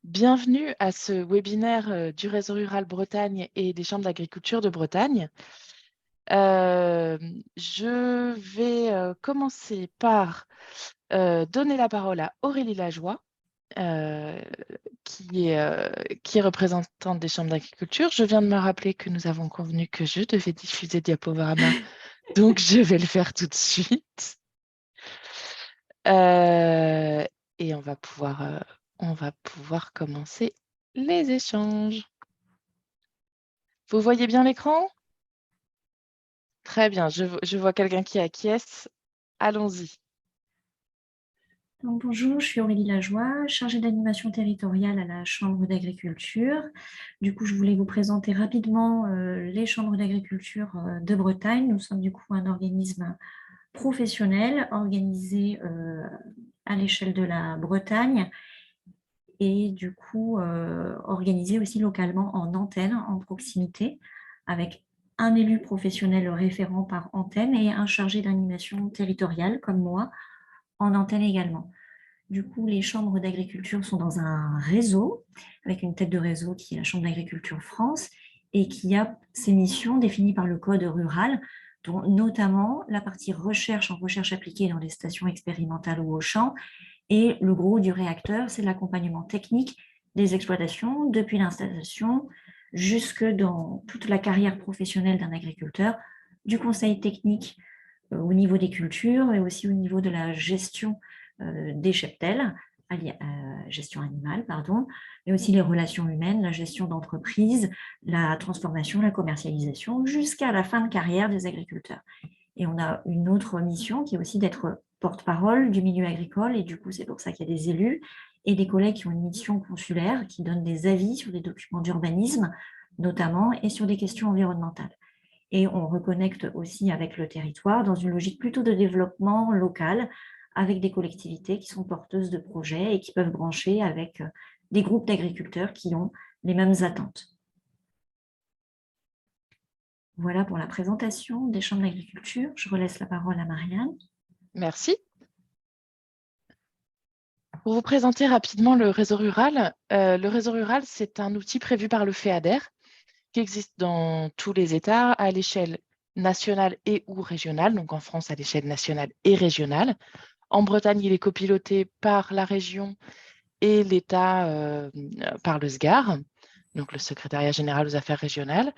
Bienvenue à ce webinaire du Réseau rural Bretagne et des chambres d'agriculture de Bretagne. Je vais commencer par donner la parole à Aurélie Lajoie, euh, qui est représentante des chambres d'agriculture. Je viens de me rappeler que nous avons convenu que je devais diffuser Diaporama, donc je vais le faire tout de suite. Euh, et on va pouvoir commencer les échanges. Vous voyez bien l'écran? Très bien, je vois quelqu'un qui acquiesce. Allons-y. Donc, bonjour, je suis Aurélie Lajoie, chargée d'animation territoriale à la Chambre d'agriculture. Du coup, je voulais vous présenter rapidement les chambres d'agriculture de Bretagne. Nous sommes du coup un organisme professionnel organisé à l'échelle de la Bretagne et du coup organisé aussi localement en antenne, en proximité, avec un élu professionnel référent par antenne et un chargé d'animation territoriale comme moi en antenne également. Du coup, les chambres d'agriculture sont dans un réseau, avec une tête de réseau qui est la Chambre d'agriculture France, et qui a ses missions définies par le Code rural, dont notamment la partie recherche en recherche appliquée dans les stations expérimentales ou au champ. Et le gros du réacteur, c'est l'accompagnement technique des exploitations, depuis l'installation jusque dans toute la carrière professionnelle d'un agriculteur, du conseil technique au niveau des cultures et aussi au niveau de la gestion des cheptels, gestion animale, pardon, mais aussi les relations humaines, la gestion d'entreprise, la transformation, la commercialisation, jusqu'à la fin de carrière des agriculteurs. Et on a une autre mission qui est aussi d'être porte-parole du milieu agricole, et du coup, c'est pour ça qu'il y a des élus et des collègues qui ont une mission consulaire, qui donnent des avis sur des documents d'urbanisme, notamment, et sur des questions environnementales. Et on reconnecte aussi avec le territoire dans une logique plutôt de développement local, avec des collectivités qui sont porteuses de projets et qui peuvent brancher avec des groupes d'agriculteurs qui ont les mêmes attentes. Voilà pour la présentation des chambres d'agriculture. Je relaisse la parole à Marianne. Merci. Pour vous présenter rapidement le réseau rural, c'est un outil prévu par le FEADER qui existe dans tous les États à l'échelle nationale et ou régionale, donc en France à l'échelle nationale et régionale. En Bretagne, il est copiloté par la région et l'État par le SGAR, donc le Secrétariat général aux affaires régionales.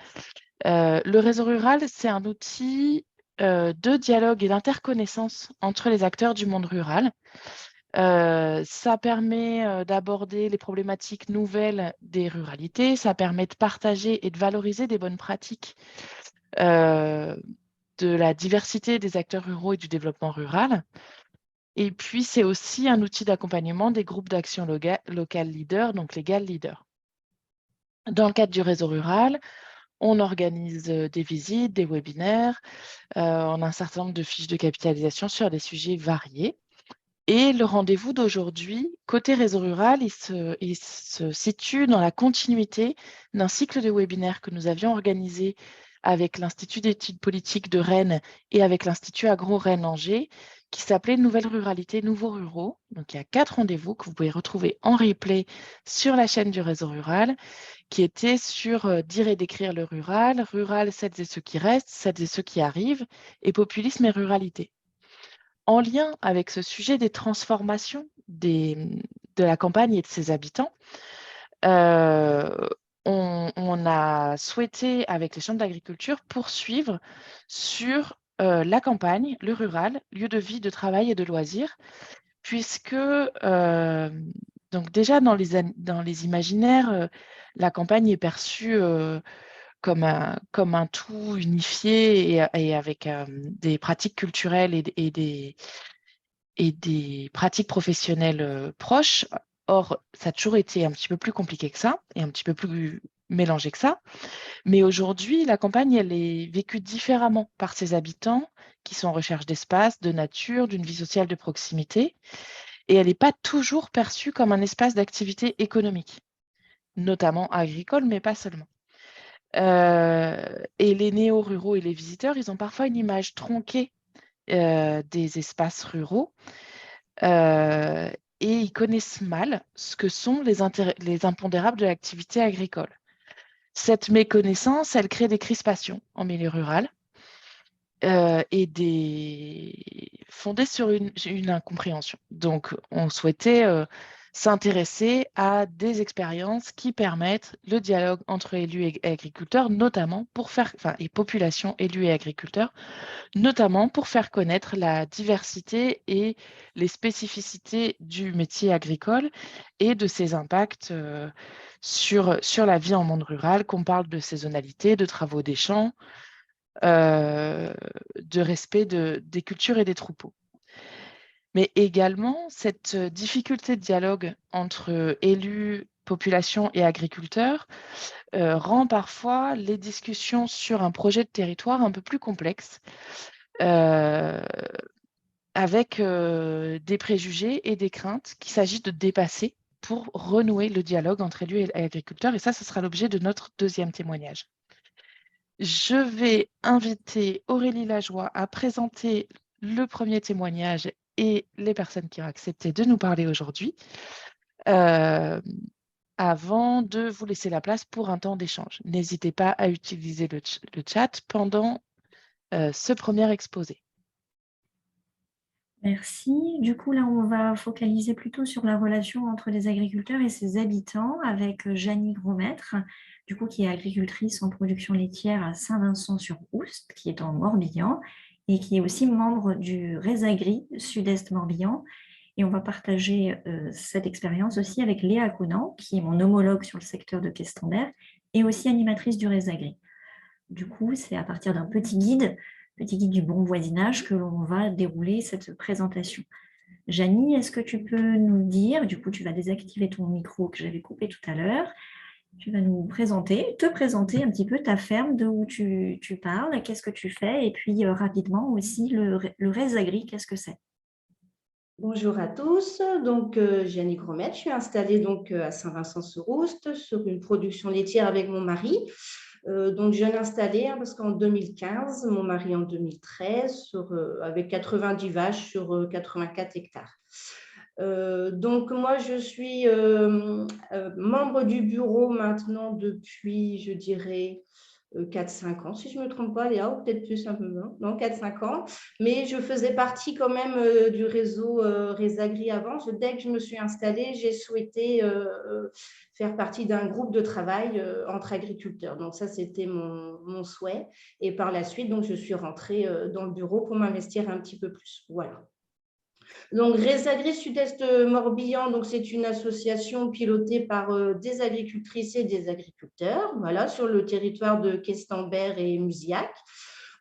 Le réseau rural, c'est un outil de dialogue et d'interconnaissance entre les acteurs du monde rural. Ça permet d'aborder les problématiques nouvelles des ruralités, ça permet de partager et de valoriser des bonnes pratiques de la diversité des acteurs ruraux et du développement rural. Et puis, c'est aussi un outil d'accompagnement des groupes d'action local leaders, donc Legal Leaders. Dans le cadre du réseau rural, on organise des visites, des webinaires, on a un certain nombre de fiches de capitalisation sur des sujets variés. Et le rendez-vous d'aujourd'hui, côté réseau rural, il se situe dans la continuité d'un cycle de webinaires que nous avions organisé avec l'Institut d'études politiques de Rennes et avec l'Institut Agro-Rennes-Angers, qui s'appelait Nouvelle ruralité, nouveaux ruraux. Donc, il y a 4 rendez-vous que vous pouvez retrouver en replay sur la chaîne du réseau rural, qui étaient sur dire et décrire le rural, celles et ceux qui restent, celles et ceux qui arrivent, et populisme et ruralité. En lien avec ce sujet des transformations de la campagne et de ses habitants, euh, on a souhaité, avec les chambres d'agriculture, poursuivre sur la campagne, le rural, lieu de vie, de travail et de loisirs, puisque donc déjà dans les imaginaires, la campagne est perçue comme un tout unifié et avec des pratiques culturelles et des pratiques professionnelles proches. Or, ça a toujours été un petit peu plus compliqué que ça et un petit peu plus mélangé que ça. Mais aujourd'hui, la campagne, elle est vécue différemment par ses habitants qui sont en recherche d'espace, de nature, d'une vie sociale de proximité. Et elle n'est pas toujours perçue comme un espace d'activité économique, notamment agricole, mais pas seulement. Et les néo-ruraux et les visiteurs, ils ont parfois une image tronquée des espaces ruraux. et ils connaissent mal ce que sont les impondérables de l'activité agricole. Cette méconnaissance, elle crée des crispations en milieu rural et fondées sur une incompréhension. Donc, on souhaitait s'intéresser à des expériences qui permettent le dialogue entre élus et agriculteurs, notamment pour faire, et population, élus et agriculteurs, notamment pour faire connaître la diversité et les spécificités du métier agricole et de ses impacts sur la vie en monde rural, qu'on parle de saisonnalité, de travaux des champs, de respect des cultures et des troupeaux. Mais également, cette difficulté de dialogue entre élus, population et agriculteurs rend parfois les discussions sur un projet de territoire un peu plus complexes, avec des préjugés et des craintes qu'il s'agit de dépasser pour renouer le dialogue entre élus et agriculteurs. Et ça, ce sera l'objet de notre deuxième témoignage. Je vais inviter Aurélie Lajoie à présenter le premier témoignage et les personnes qui ont accepté de nous parler aujourd'hui, avant de vous laisser la place pour un temps d'échange. N'hésitez pas à utiliser le chat pendant ce premier exposé. Merci. Du coup, là, on va focaliser plutôt sur la relation entre les agriculteurs et ses habitants avec Janie Grosmaître, du coup, qui est agricultrice en production laitière à Saint-Vincent-sur-Oust, qui est en Morbihan, et qui est aussi membre du Résagri Sud-Est Morbihan. Et on va partager cette expérience aussi avec Léa Conan, qui est mon homologue sur le secteur de Questembert, et aussi animatrice du Résagri. Du coup, c'est à partir d'un petit guide du bon voisinage que l'on va dérouler cette présentation. Janie, est-ce que tu peux nous dire, du coup tu vas désactiver ton micro que j'avais coupé tout à l'heure, tu vas nous te présenter un petit peu ta ferme, de où tu parles, qu'est-ce que tu fais, et puis rapidement aussi le Résagri, qu'est-ce que c'est? Bonjour à tous, donc Janie Grosmaître, je suis installée donc à Saint-Vincent-sur-Oust sur une production laitière avec mon mari. Donc jeune installée parce qu'en 2015, mon mari en 2013, avec 90 vaches sur 84 hectares. Donc moi je suis membre du bureau maintenant depuis, je dirais, 4-5 ans, si je ne me trompe pas, Léa, ou peut-être plus un peu moins, non, 4-5 ans. Mais je faisais partie quand même du réseau Résagri avant. Dès que je me suis installée, j'ai souhaité faire partie d'un groupe de travail entre agriculteurs. Donc ça, c'était mon souhait. Et par la suite, donc, je suis rentrée dans le bureau pour m'investir un petit peu plus. Voilà. Donc, Résagri Sud-Est Morbihan, donc c'est une association pilotée par des agricultrices et des agriculteurs, voilà, sur le territoire de Questembert et Musiac,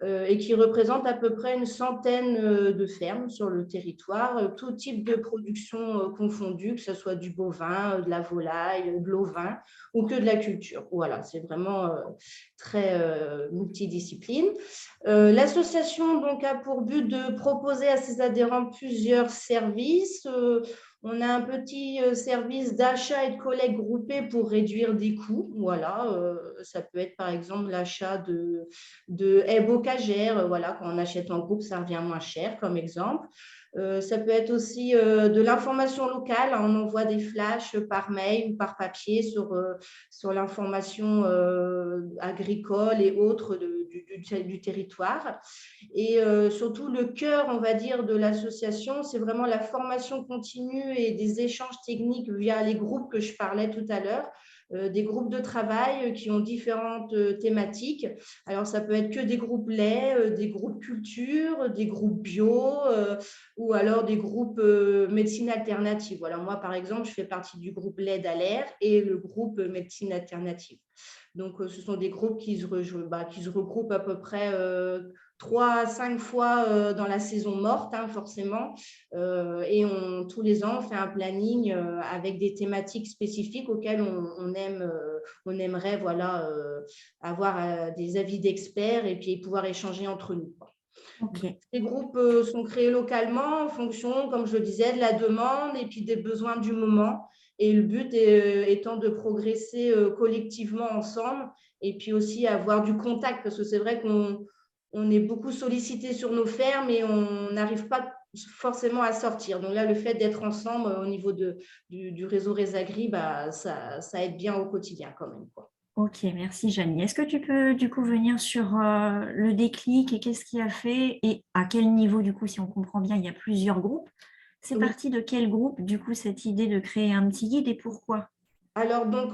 et qui représente à peu près une centaine de fermes sur le territoire, tout type de production confondue, que ce soit du bovin, de la volaille, de l'ovin ou que de la culture. Voilà, c'est vraiment très multidiscipline. L'association donc a pour but de proposer à ses adhérents plusieurs services. On a un petit service d'achat et de collecte groupée pour réduire des coûts. Voilà, ça peut être par exemple l'achat de haies bocagères. Voilà, quand on achète en groupe, ça revient moins cher, comme exemple. Ça peut être aussi de l'information locale. On envoie des flashs par mail ou par papier sur l'information agricole et autres du territoire. Et surtout, le cœur, on va dire, de l'association, c'est vraiment la formation continue et des échanges techniques via les groupes que je parlais tout à l'heure. Des groupes de travail qui ont différentes thématiques. Alors, ça peut être que des groupes lait, des groupes culture, des groupes bio ou alors des groupes médecine alternative. Voilà, moi, par exemple, je fais partie du groupe lait d'Alaire et le groupe médecine alternative. Donc, ce sont des groupes qui se regroupent à peu près 3 à 5 fois dans la saison morte, hein, forcément. Et tous les ans, on fait un planning avec des thématiques spécifiques auxquelles on aimerait voilà, avoir des avis d'experts et puis pouvoir échanger entre nous. Okay. Les groupes sont créés localement en fonction, comme je le disais, de la demande et puis des besoins du moment. Et le but étant de progresser collectivement ensemble et puis aussi avoir du contact parce que c'est vrai qu'on est beaucoup sollicité sur nos fermes et on n'arrive pas forcément à sortir. Donc là, le fait d'être ensemble au niveau du réseau Résagri, ça aide bien au quotidien quand même, quoi. Ok, merci Janie. Est-ce que tu peux du coup venir sur le déclic et qu'est-ce qui a fait et à quel niveau du coup, si on comprend bien, il y a plusieurs groupes. C'est Oui. parti de quel groupe du coup cette idée de créer un petit guide et pourquoi? Alors, donc,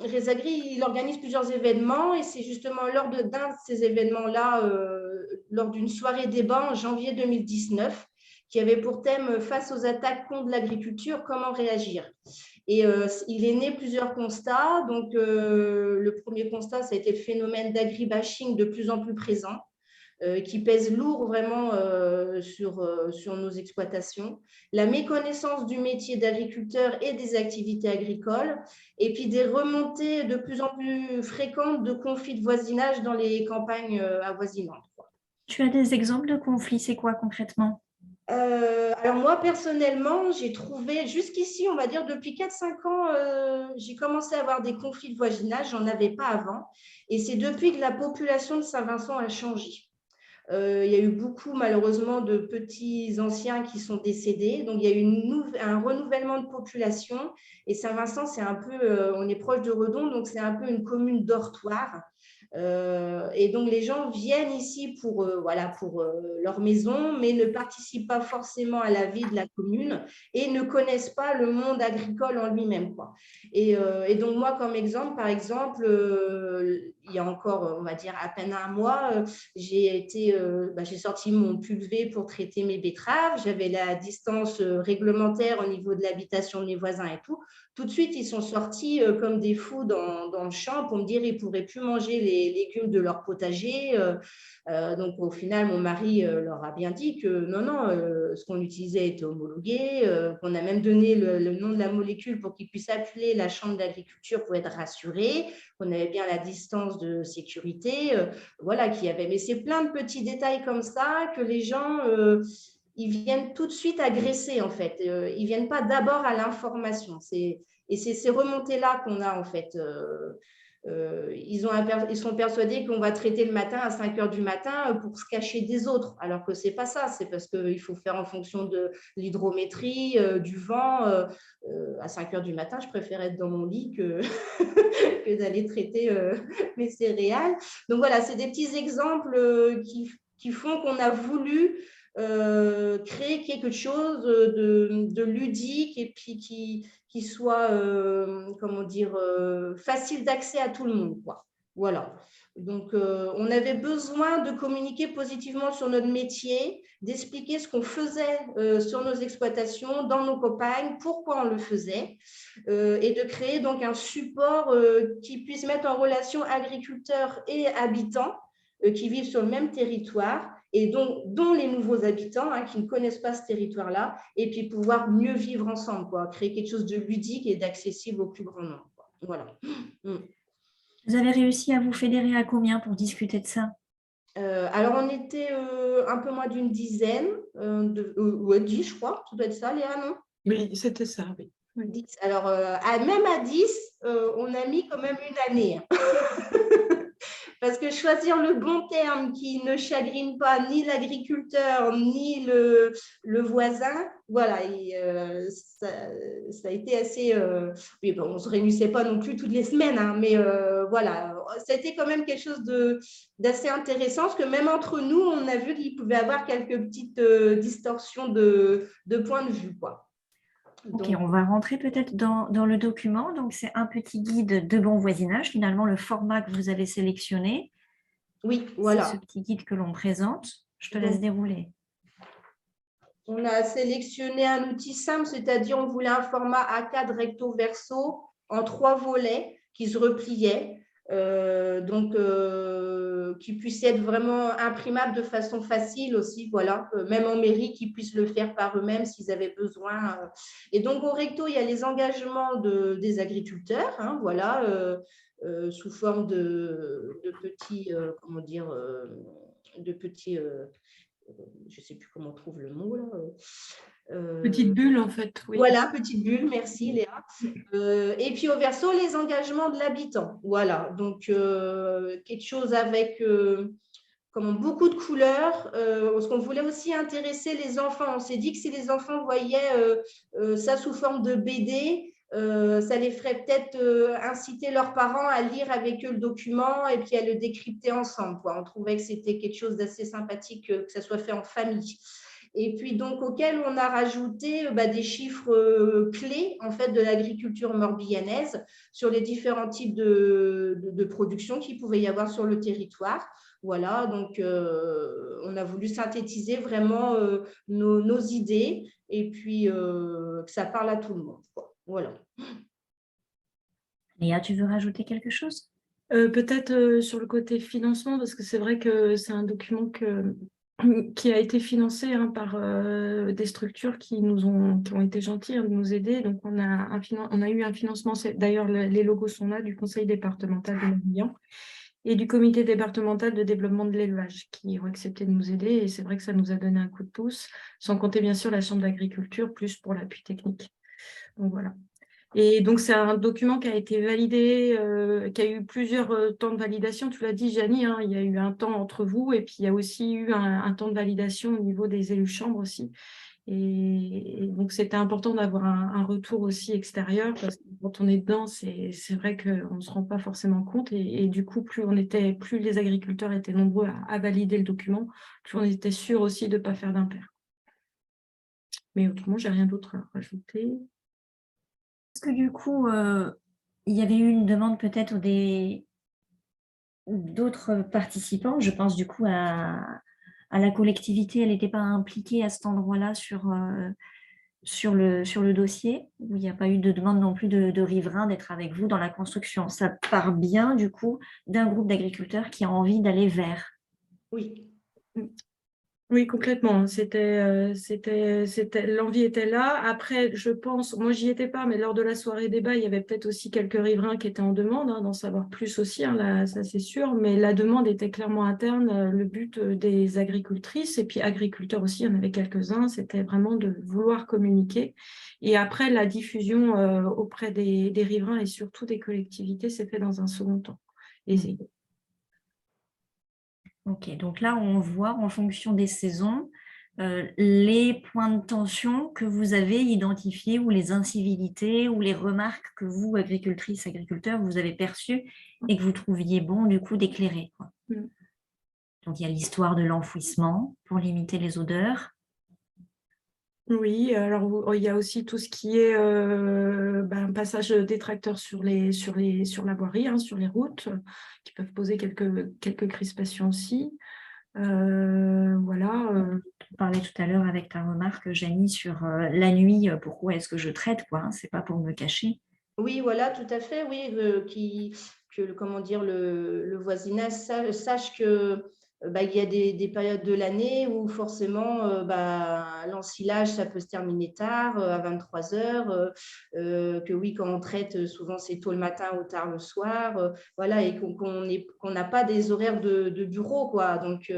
Résagri, il organise plusieurs événements et c'est justement lors d'un de ces événements-là, lors d'une soirée débat en janvier 2019, qui avait pour thème Face aux attaques contre l'agriculture, comment réagir? Et il est né plusieurs constats. Donc, le premier constat, ça a été le phénomène d'agribashing de plus en plus présent, qui pèse lourd vraiment sur nos exploitations, la méconnaissance du métier d'agriculteur et des activités agricoles, et puis des remontées de plus en plus fréquentes de conflits de voisinage dans les campagnes avoisinantes. Tu as des exemples de conflits, c'est quoi concrètement? Alors moi, personnellement, j'ai trouvé, jusqu'ici, on va dire depuis 4-5 ans, j'ai commencé à avoir des conflits de voisinage, j'en avais pas avant. Et c'est depuis que la population de Saint-Vincent a changé. Il y a eu beaucoup, malheureusement, de petits anciens qui sont décédés. Donc, il y a eu un renouvellement de population. Et Saint-Vincent, c'est un peu, on est proche de Redon, donc c'est un peu une commune dortoir. Et donc, les gens viennent ici pour leur maison, mais ne participent pas forcément à la vie de la commune et ne connaissent pas le monde agricole en lui-même, quoi. Et donc, moi, comme exemple, par exemple, il y a encore, on va dire, à peine un mois, j'ai sorti mon pulvé pour traiter mes betteraves. J'avais la distance réglementaire au niveau de l'habitation de mes voisins et tout. Tout de suite, ils sont sortis comme des fous dans le champ pour me dire qu'ils ne pourraient plus manger les légumes de leur potager. Donc, au final, mon mari leur a bien dit que non, ce qu'on utilisait était homologué, qu'on a même donné le nom de la molécule pour qu'ils puissent appeler la chambre d'agriculture pour être rassurés, qu'on avait bien la distance de sécurité. Voilà, qu'il y avait. Mais c'est plein de petits détails comme ça que les gens ils viennent tout de suite agresser, en fait. Ils ne viennent pas d'abord à l'information. Et c'est ces remontées-là qu'on a, en fait. Ils sont persuadés qu'on va traiter le matin à 5 heures du matin pour se cacher des autres, alors que ce n'est pas ça. C'est parce qu'il faut faire en fonction de l'hydrométrie, du vent. À 5 heures du matin, je préfère être dans mon lit que, que d'aller traiter mes céréales. Donc voilà, c'est des petits exemples qui font qu'on a voulu créer quelque chose de ludique et puis qui soit comment dire, facile d'accès à tout le monde, quoi. Voilà. Donc, on avait besoin de communiquer positivement sur notre métier, d'expliquer ce qu'on faisait sur nos exploitations, dans nos campagnes, pourquoi on le faisait, et de créer donc un support qui puisse mettre en relation agriculteurs et habitants qui vivent sur le même territoire et dont les nouveaux habitants qui ne connaissent pas ce territoire-là, et puis pouvoir mieux vivre ensemble, quoi, créer quelque chose de ludique et d'accessible au plus grand nombre, quoi. Voilà. Vous avez réussi à vous fédérer à combien pour discuter de ça? Alors, on était un peu moins d'une dizaine, 10, je crois. Ça doit être ça, Léa, non? Oui, c'était ça, oui. 10. Alors, même à 10, on a mis quand même une année. Parce que choisir le bon terme qui ne chagrine pas ni l'agriculteur ni le voisin, voilà, ça a été assez… oui, bon, on ne se réunissait pas non plus toutes les semaines, mais voilà, ça a été quand même quelque chose d'assez intéressant, parce que même entre nous, on a vu qu'il pouvait y avoir quelques petites distorsions de point de vue, quoi. Ok, on va rentrer peut-être dans le document. Donc, c'est un petit guide de bon voisinage, finalement, le format que vous avez sélectionné. Oui, voilà. C'est ce petit guide que l'on présente. Je te laisse dérouler. On a sélectionné un outil simple, c'est-à-dire on voulait un format A4 recto verso en 3 volets qui se repliaient, qui puisse être vraiment imprimable de façon facile aussi, voilà, même en mairie, qu'ils puissent le faire par eux-mêmes s'ils avaient besoin. Et donc au recto, il y a les engagements des agriculteurs, voilà, sous forme de petits, comment dire, de petits… je ne sais plus comment on trouve le mot là. Petite bulle, en fait, oui. Voilà, petite bulle, merci Léa. Et puis au verso, les engagements de l'habitant. Voilà, donc quelque chose avec beaucoup de couleurs, parce qu'on voulait aussi intéresser les enfants. On s'est dit que si les enfants voyaient ça sous forme de BD, ça les ferait peut-être inciter leurs parents à lire avec eux le document et puis à le décrypter ensemble, quoi. On trouvait que c'était quelque chose d'assez sympathique que ça soit fait en famille. Et puis donc auquel on a rajouté des chiffres clés en fait de l'agriculture morbihannaise sur les différents types de production qu'il pouvait y avoir sur le territoire. Voilà, donc on a voulu synthétiser vraiment nos idées et puis que ça parle à tout le monde, quoi. Voilà. Léa, tu veux rajouter quelque chose? Peut-être sur le côté financement, parce que c'est vrai que c'est un document qui a été financé par des structures qui ont été gentilles de nous aider. Donc, on a eu un financement, d'ailleurs, les logos sont là, du conseil départemental de Morbihan et du comité départemental de développement de l'élevage qui ont accepté de nous aider. Et c'est vrai que ça nous a donné un coup de pouce, sans compter bien sûr la chambre d'agriculture, plus pour l'appui technique. Donc, voilà. Et donc, c'est un document qui a été validé, qui a eu plusieurs temps de validation. Tu l'as dit, Janie, il y a eu un temps entre vous et puis il y a aussi eu un temps de validation au niveau des élus chambres aussi. Et donc, c'était important d'avoir un retour aussi extérieur parce que quand on est dedans, c'est vrai qu'on ne se rend pas forcément compte. Et du coup, plus les agriculteurs étaient nombreux à valider le document, plus on était sûr aussi de ne pas faire d'impair. Mais autrement, je n'ai rien d'autre à rajouter. Est-ce que du coup, il y avait eu une demande peut-être d'autres participants? Je pense du coup à la collectivité, elle n'était pas impliquée à cet endroit-là sur le dossier, où il n'y a pas eu de demande non plus de riverains d'être avec vous dans la construction. Ça part bien du coup d'un groupe d'agriculteurs qui a envie d'aller vers. Oui. Oui, complètement. L'envie était là. Après, je pense, moi, j'y étais pas, mais lors de la soirée débat, il y avait peut-être aussi quelques riverains qui étaient en demande, d'en savoir plus aussi, là, ça c'est sûr. Mais la demande était clairement interne. Le but des agricultrices et puis agriculteurs aussi, il y en avait quelques-uns, c'était vraiment de vouloir communiquer. Et après, la diffusion auprès des riverains et surtout des collectivités s'est fait dans un second temps. Ok, donc là, on voit en fonction des saisons les points de tension que vous avez identifiés ou les incivilités ou les remarques que vous, agricultrices, agriculteurs, vous avez perçues et que vous trouviez bon du coup d'éclairer. Donc il y a l'histoire de l'enfouissement pour limiter les odeurs. Oui, alors il y a aussi tout ce qui est un passage des tracteurs sur la voirie, sur les routes, qui peuvent poser quelques crispations aussi. Voilà. On parlait tout à l'heure avec ta remarque, Janie, sur la nuit, pourquoi est-ce que je traite, quoi, hein, c'est pas pour me cacher. Oui, voilà, tout à fait, oui, le voisinage sache que il y a des périodes de l'année où forcément l'ensilage, ça peut se terminer tard, à 23 heures, que oui, quand on traite, souvent c'est tôt le matin ou tard le soir, voilà, et qu'on n'a pas des horaires de bureau, quoi, donc,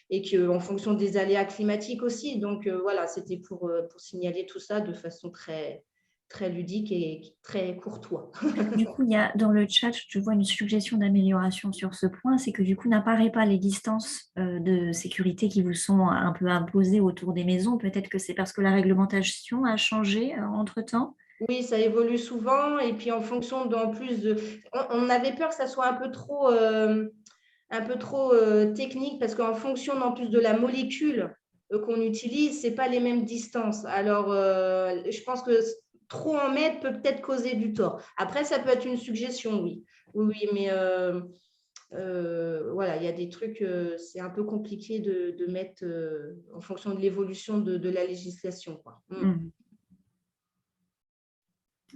et qu'en fonction des aléas climatiques aussi, donc voilà, c'était pour signaler tout ça de façon très ludique et très courtois. Du coup, il y a dans le chat, je vois une suggestion d'amélioration sur ce point, c'est que du coup, n'apparaît pas les distances de sécurité qui vous sont un peu imposées autour des maisons. Peut-être que c'est parce que la réglementation a changé entre-temps. Oui, ça évolue souvent et puis en fonction en plus de... On avait peur que ça soit un peu trop technique parce qu'en fonction en plus de la molécule qu'on utilise, c'est pas les mêmes distances. Alors, je pense que trop en mettre peut peut-être causer du tort. Après, ça peut être une suggestion, oui. Oui, mais voilà, il y a des trucs, c'est un peu compliqué de mettre en fonction de l'évolution de la législation, quoi.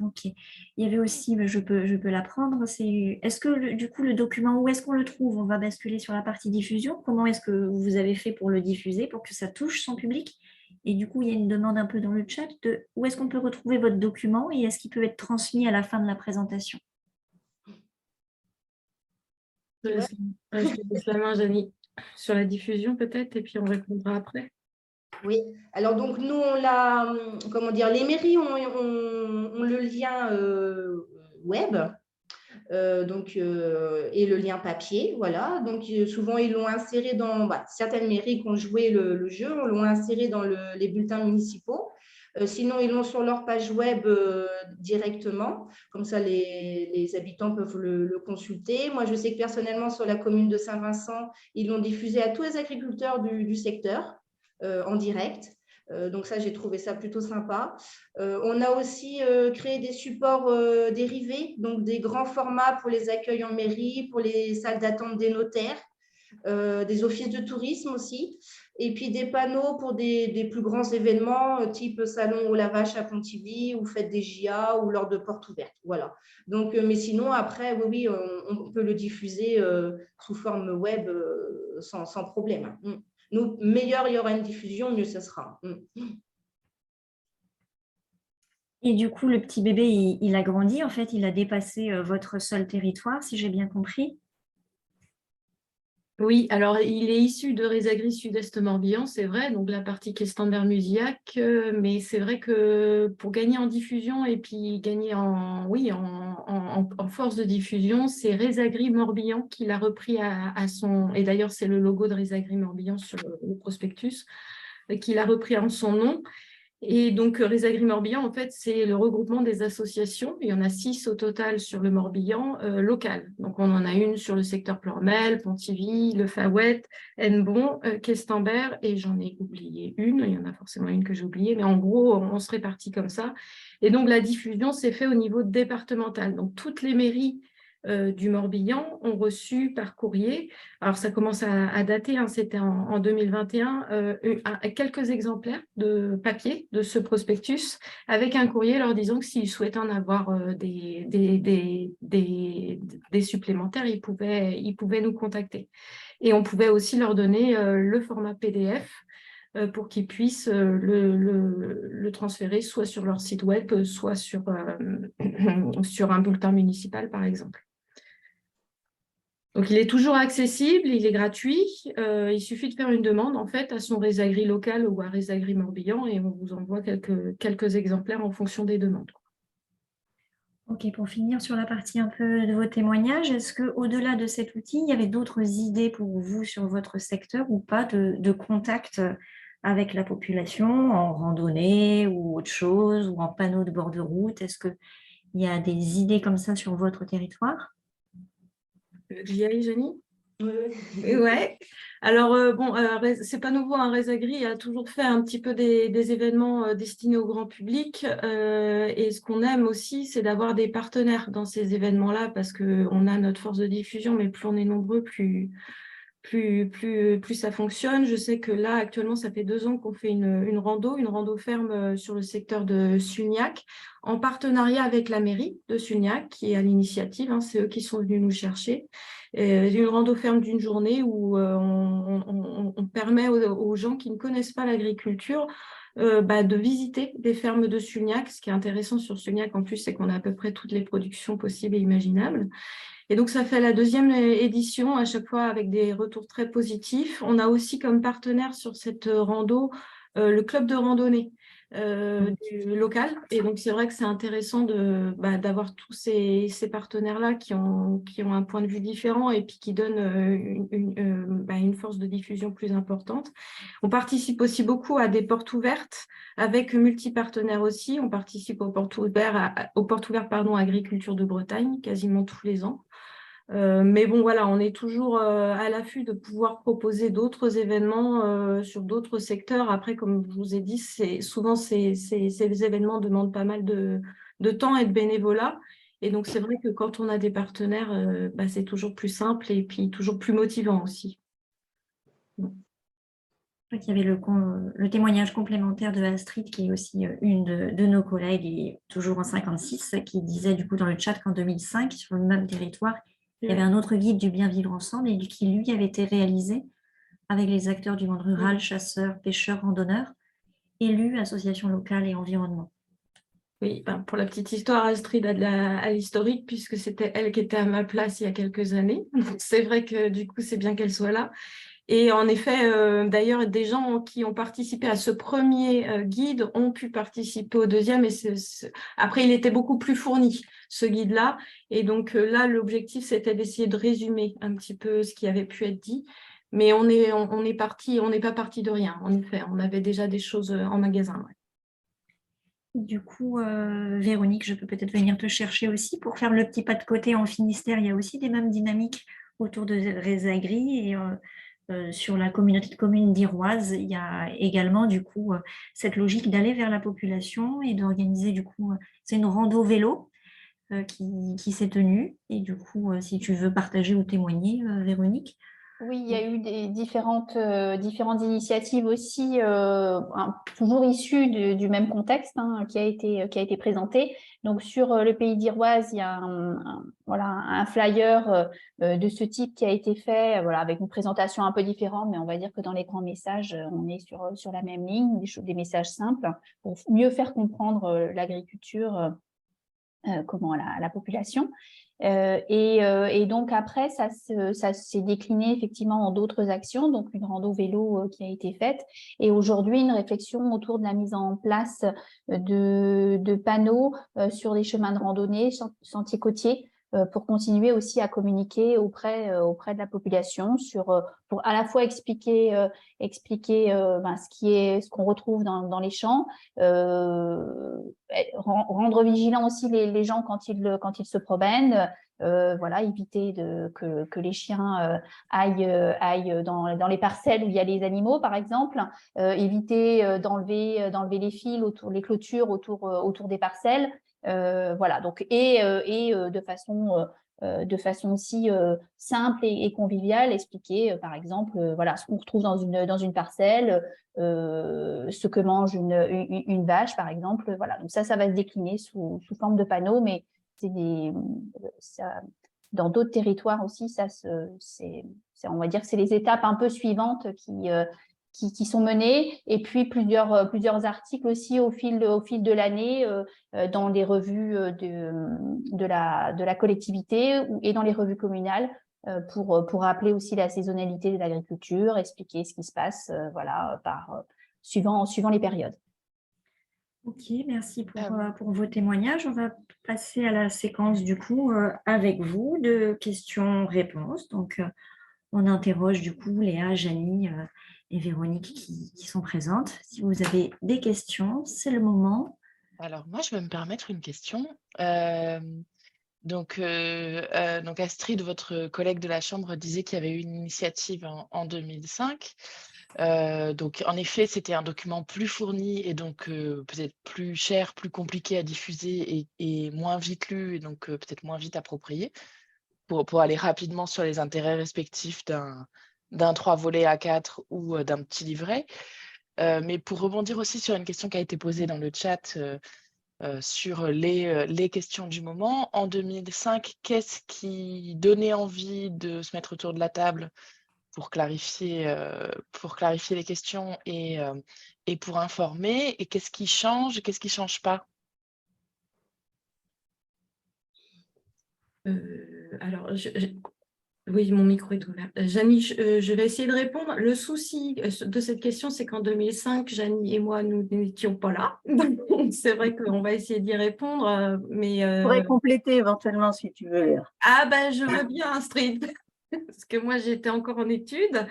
Ok. Il y avait aussi, je peux l'apprendre, est-ce que du coup le document, où est-ce qu'on le trouve? On va basculer sur la partie diffusion. Comment est-ce que vous avez fait pour le diffuser, pour que ça touche son public? Et du coup, il y a une demande un peu dans le chat de où est-ce qu'on peut retrouver votre document et est-ce qu'il peut être transmis à la fin de la présentation? Je te laisse la main, Janie, sur la diffusion peut-être, et puis on répondra après. Oui, alors donc nous, on l'a, comment dire, les mairies ont le lien web. et le lien papier, voilà. Donc, souvent, ils l'ont inséré dans… certaines mairies qui ont joué le jeu, l'ont inséré dans les bulletins municipaux. Sinon, ils l'ont sur leur page web directement. Comme ça, les habitants peuvent le consulter. Moi, je sais que personnellement, sur la commune de Saint-Vincent, ils l'ont diffusé à tous les agriculteurs du secteur en direct. Donc ça, j'ai trouvé ça plutôt sympa. On a aussi créé des supports dérivés, donc des grands formats pour les accueils en mairie, pour les salles d'attente des notaires, des offices de tourisme aussi, et puis des panneaux pour des plus grands événements, type salon au lavage à Pontivy, ou fête des JA, ou lors de portes ouvertes. Voilà. Donc, mais sinon, après, oui, on peut le diffuser sous forme web sans problème. Nous, meilleur il y aura une diffusion, mieux ce sera. Et du coup, le petit bébé, il a grandi, en fait, il a dépassé votre seul territoire, si j'ai bien compris. Oui, alors il est issu de Résagri Sud-Est Morbihan, c'est vrai, donc la partie Questembert-Musillac, mais c'est vrai que pour gagner en diffusion et puis gagner en force de diffusion, c'est Résagri Morbihan qui l'a repris à son… Et d'ailleurs, c'est le logo de Résagri Morbihan sur le prospectus, qui l'a repris en son nom. Et donc, Résagri Morbihan, en fait, c'est le regroupement des associations. Il y en a 6 au total sur le Morbihan local. Donc, on en a une sur le secteur Plormel, Pontivy, Le Fawet, Hennebont, Questembert, et j'en ai oublié une. Il y en a forcément une que j'ai oubliée, mais en gros, on se répartit comme ça. Et donc, la diffusion s'est faite au niveau départemental. Donc, toutes les mairies du Morbihan ont reçu par courrier. Alors, ça commence à dater, hein, c'était en 2021, quelques exemplaires de papier de ce prospectus avec un courrier leur disant que s'ils souhaitaient en avoir des supplémentaires, ils pouvaient nous contacter. Et on pouvait aussi leur donner le format PDF pour qu'ils puissent le transférer soit sur leur site web, soit sur un bulletin municipal, par exemple. Donc, il est toujours accessible, il est gratuit. Il suffit de faire une demande en fait à son Résagri local ou à Résagri Morbihan et on vous envoie quelques exemplaires en fonction des demandes. Ok, pour finir sur la partie un peu de vos témoignages, est-ce qu'au-delà de cet outil, il y avait d'autres idées pour vous sur votre secteur ou pas de contact avec la population en randonnée ou autre chose ou en panneau de bord de route? Est-ce qu'il y a des idées comme ça sur votre territoire? J'y aille, Jenny? Oui. Ouais. Alors, c'est pas nouveau, hein, Résagri a toujours fait un petit peu des événements destinés au grand public. Et ce qu'on aime aussi, c'est d'avoir des partenaires dans ces événements-là parce qu'on a notre force de diffusion, mais plus on est nombreux, plus ça fonctionne. Je sais que là, actuellement, ça fait 2 ans qu'on fait une rando ferme sur le secteur de Sugnac, en partenariat avec la mairie de Sugnac, qui est à l'initiative, hein, c'est eux qui sont venus nous chercher. Une rando ferme d'une journée où on permet aux gens qui ne connaissent pas l'agriculture de visiter des fermes de Sugnac. Ce qui est intéressant sur Sugnac, en plus, c'est qu'on a à peu près toutes les productions possibles et imaginables. Et donc, ça fait la 2e édition, à chaque fois avec des retours très positifs. On a aussi comme partenaire sur cette rando le club de randonnée du local. Et donc, c'est vrai que c'est intéressant d'avoir tous ces partenaires-là qui ont un point de vue différent et puis qui donnent une force de diffusion plus importante. On participe aussi beaucoup à des portes ouvertes avec multi-partenaires aussi. On participe aux portes ouvertes Agriculture de Bretagne quasiment tous les ans. Mais bon, voilà, on est toujours à l'affût de pouvoir proposer d'autres événements sur d'autres secteurs. Après, comme je vous ai dit, souvent ces événements demandent pas mal de temps et de bénévolat. Et donc, c'est vrai que quand on a des partenaires, c'est toujours plus simple et puis toujours plus motivant aussi. Il y avait le témoignage complémentaire de Astrid, qui est aussi une de nos collègues et toujours en 56, qui disait du coup dans le chat qu'en 2005, sur le même territoire, il y avait un autre guide du bien vivre ensemble et qui, lui, avait été réalisé avec les acteurs du monde rural, chasseurs, pêcheurs, randonneurs, élus, associations locales et environnement. Oui, pour la petite histoire, Astrid a à l'historique puisque c'était elle qui était à ma place il y a quelques années. C'est vrai que du coup, c'est bien qu'elle soit là. Et en effet, d'ailleurs, des gens qui ont participé à ce premier guide ont pu participer au deuxième. Et après, il était beaucoup plus fourni, ce guide-là. Et donc là, l'objectif, c'était d'essayer de résumer un petit peu ce qui avait pu être dit. Mais on n'est pas parti de rien, en effet. On avait déjà des choses en magasin. Ouais. Du coup, Véronique, je peux peut-être venir te chercher aussi pour faire le petit pas de côté en Finistère. Il y a aussi des mêmes dynamiques autour de Rézagri et sur la communauté de communes d'Iroise, il y a également du coup cette logique d'aller vers la population et d'organiser du coup, c'est une rando vélo qui s'est tenue. Et du coup, si tu veux partager ou témoigner, Véronique. Oui, il y a eu des différentes initiatives aussi, toujours issues du même contexte qui a été présenté. Donc, sur le pays d'Iroise, il y a un flyer de ce type qui a été fait, avec une présentation un peu différente, mais on va dire que dans les grands messages, on est sur la même ligne, des messages simples pour mieux faire comprendre l'agriculture comment à la population. Et donc après, ça s'est décliné effectivement en d'autres actions, donc une rando vélo qui a été faite, et aujourd'hui une réflexion autour de la mise en place de panneaux sur les chemins de randonnée, sentiers côtiers, pour continuer aussi à communiquer auprès de la population pour à la fois expliquer ce qu'on retrouve dans les champs, rendre vigilant aussi les gens quand ils se promènent, éviter que les chiens aillent dans les parcelles où il y a les animaux, par exemple, éviter d'enlever les fils les clôtures autour des parcelles, donc de façon aussi simple et conviviale, expliquer par exemple ce qu'on retrouve dans une parcelle, ce que mange une vache par exemple. Donc ça va se décliner sous forme de panneaux, mais dans d'autres territoires aussi, on va dire que c'est les étapes un peu suivantes qui sont menées, et puis plusieurs articles aussi au fil de l'année dans les revues de la collectivité et dans les revues communales pour rappeler aussi la saisonnalité de l'agriculture, expliquer ce qui se passe suivant les périodes. Ok, merci pour vos témoignages. On va passer à la séquence du coup avec vous de questions-réponses. Donc, on interroge du coup Léa, Janie et Véronique qui sont présentes. Si vous avez des questions, c'est le moment. Alors, moi, je vais me permettre une question. Donc, Astrid, votre collègue de la Chambre, disait qu'il y avait eu une initiative en 2005. Donc, en effet, c'était un document plus fourni et donc peut-être plus cher, plus compliqué à diffuser et moins vite lu, et donc peut-être moins vite approprié pour aller rapidement sur les intérêts respectifs d'un 3 volets A4 ou d'un petit livret. Mais pour rebondir aussi sur une question qui a été posée dans le chat sur les questions du moment, en 2005, qu'est-ce qui donnait envie de se mettre autour de la table pour clarifier les questions et pour informer, et qu'est-ce qui change et qu'est-ce qui ne change pas? Alors, oui, mon micro est ouvert. Janie, je vais essayer de répondre. Le souci de cette question, c'est qu'en 2005, Janie et moi, nous n'étions pas là. Donc, c'est vrai qu'on va essayer d'y répondre. Mais, Je pourrais compléter éventuellement si tu veux, Léa. Ah ben, je veux bien, Astrid, parce que moi, j'étais encore en études.